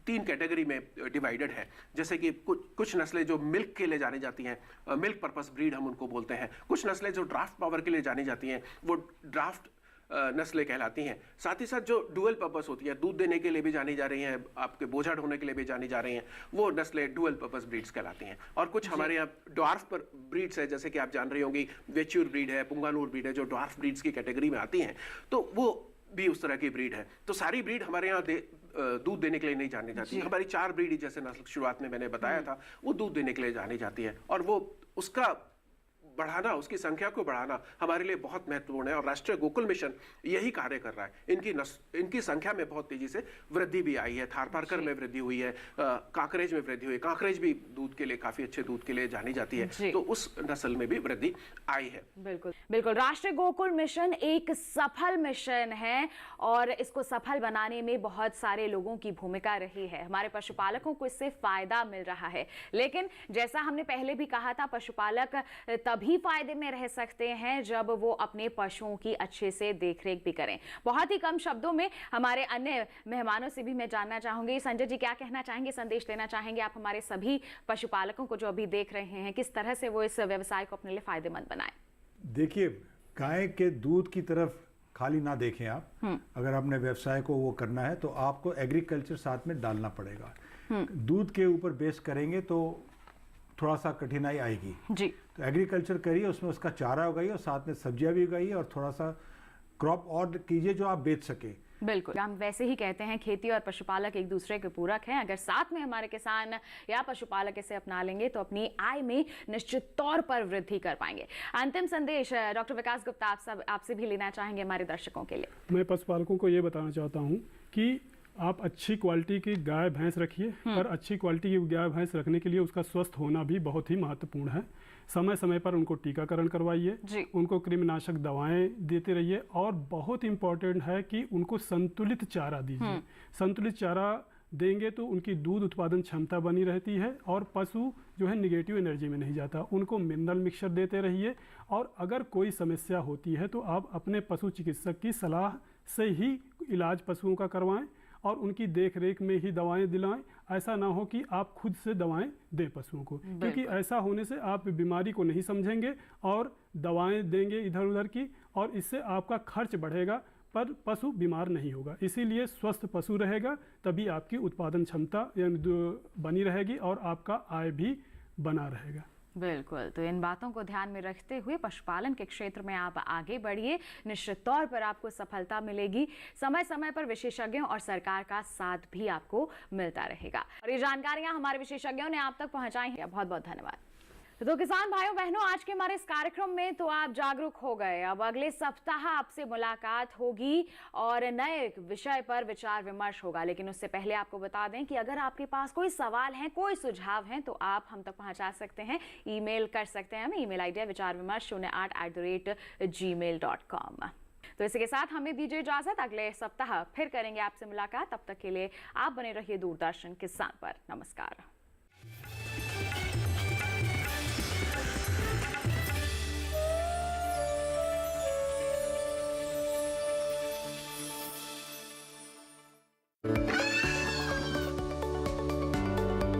3 कैटेगरी में डिवाइडेड है। जैसे कि कुछ नस्लें जो मिल्क के लिए जानी जाती हैं, मिल्क पर्पस ब्रीड हम उनको बोलते हैं। कुछ नस्लें जो ड्राफ्ट पावर के लिए जानी जाती हैं, वो ड्राफ्ट नस्लें कहलाती हैं। साथ ही साथ जो डुअल पर्पस होती है, दूध देने के लिए भी जानी जा रही हैं, आपके बोझा ढोने के लिए भी जानी जा रही हैं, वो नस्लें डुअल पर्पस ब्रीड्स कहलाती हैं। और कुछ हमारे यहाँ ड्वार्फ पर ब्रीड्स है, जैसे कि आप जान रही होंगी वेच्यूर ब्रीड है, पुंगानूर ब्रीड है, जो ड्वार्फ ब्रीड्स की कैटेगरी में आती हैं, तो वो भी उस तरह की ब्रीड है। तो सारी ब्रीड हमारे यहाँ दूध देने के लिए नहीं जानी जाती। हमारी 4 ब्रीड जैसे नस्ल शुरुआत में मैंने बताया था, वो दूध देने के लिए जानी जाती है, और वो उसका बढ़ाना, उसकी संख्या को बढ़ाना हमारे लिए बहुत महत्वपूर्ण है। और राष्ट्रीय गोकुल मिशन यही कार्य कर रहा है। इनकी संख्या में बहुत तेजी से वृद्धि भी आई है। थारपारकर में वृद्धि हुई है, कांकरेज में वृद्धि हुई। कांकरेज भी दूध के लिए, काफी अच्छे दूध के लिए जानी जाती है, तो उस नस्ल में भी वृद्धि आई है। बिल्कुल बिल्कुल। राष्ट्रीय गोकुल मिशन एक सफल मिशन है और इसको सफल बनाने में बहुत सारे लोगों की भूमिका रही है। हमारे पशुपालकों को इससे फायदा मिल रहा है, लेकिन जैसा हमने पहले भी कहा था, पशुपालक तभी फायदे में रह सकते हैं जब वो अपने पशुओं की अच्छे से देखरेख भी करें। बहुत ही कम शब्दों में हमारे अन्य मेहमानों से भी मैं जानना चाहूंगी, संजय जी क्या कहना चाहेंगे, संदेश देना चाहेंगे आप हमारे सभी पशुपालकों को जो अभी देख रहे हैं, किस तरह से वो इस व्यवसाय को अपने लिए फायदेमंद बनाए? देखिए, गाय के दूध की तरफ खाली ना देखें आप। अगर आपने व्यवसाय को वो करना है तो आपको एग्रीकल्चर साथ में डालना पड़ेगा। दूध के ऊपर बेस करेंगे तो थोड़ा सा कठिनाई आएगी जी। तो एग्रीकल्चर करिए, उसमें उसका चारा उगाइए और साथ में सब्जियां भी उगाइए और थोड़ा सा क्रॉप और कीजिए जो आप बेच सके। बिल्कुल, हम वैसे ही कहते हैं खेती और पशुपालक एक दूसरे के पूरक हैं। अगर साथ में हमारे किसान या पशुपालक इसे अपना लेंगे तो अपनी आय में निश्चित तौर पर वृद्धि कर पाएंगे। अंतिम संदेश डॉक्टर विकास गुप्ता आपसे भी लेना चाहेंगे हमारे दर्शकों के लिए। मैं पशुपालकों को ये बताना चाहता हूँ कि आप अच्छी क्वालिटी की गाय भैंस रखिए, पर अच्छी क्वालिटी की गाय भैंस रखने के लिए उसका स्वस्थ होना भी बहुत ही महत्वपूर्ण है। समय समय पर उनको टीकाकरण करवाइए, उनको कृमिनाशक दवाएं देते रहिए, और बहुत इम्पोर्टेंट है कि उनको संतुलित चारा दीजिए। संतुलित चारा देंगे तो उनकी दूध उत्पादन क्षमता बनी रहती है और पशु जो है निगेटिव एनर्जी में नहीं जाता। उनको मिनरल मिक्सचर देते रहिए, और अगर कोई समस्या होती है तो आप अपने पशु चिकित्सक की सलाह से ही इलाज पशुओं का करवाएं और उनकी देख रेख में ही दवाएं दिलाएं। ऐसा ना हो कि आप खुद से दवाएं दें पशुओं को, क्योंकि ऐसा होने से आप बीमारी को नहीं समझेंगे और दवाएं देंगे इधर उधर की, और इससे आपका खर्च बढ़ेगा पर पशु बीमार नहीं होगा। इसीलिए स्वस्थ पशु रहेगा तभी आपकी उत्पादन क्षमता बनी रहेगी और आपका आय भी बना रहेगा। बिल्कुल, तो इन बातों को ध्यान में रखते हुए पशुपालन के क्षेत्र में आप आगे बढ़िए, निश्चित तौर पर आपको सफलता मिलेगी। समय समय पर विशेषज्ञों और सरकार का साथ भी आपको मिलता रहेगा। और ये जानकारियां हमारे विशेषज्ञों ने आप तक पहुंचाई हैं। बहुत बहुत धन्यवाद। तो किसान भाइयों बहनों, आज के हमारे इस कार्यक्रम में तो आप जागरूक हो गए। अब अगले सप्ताह आपसे मुलाकात होगी और नए विषय पर विचार विमर्श होगा, लेकिन उससे पहले आपको बता दें कि अगर आपके पास कोई सवाल है, कोई सुझाव है, तो आप हम तक पहुंचा सकते हैं, ईमेल कर सकते हैं। हमें ईमेल आईडी है vichaarvimarsh08@gmail.com। तो इसी के साथ हमें दीजिए इजाजत, अगले सप्ताह फिर करेंगे आपसे मुलाकात। तब तक के लिए आप बने रहिए दूरदर्शन किसान पर। नमस्कार।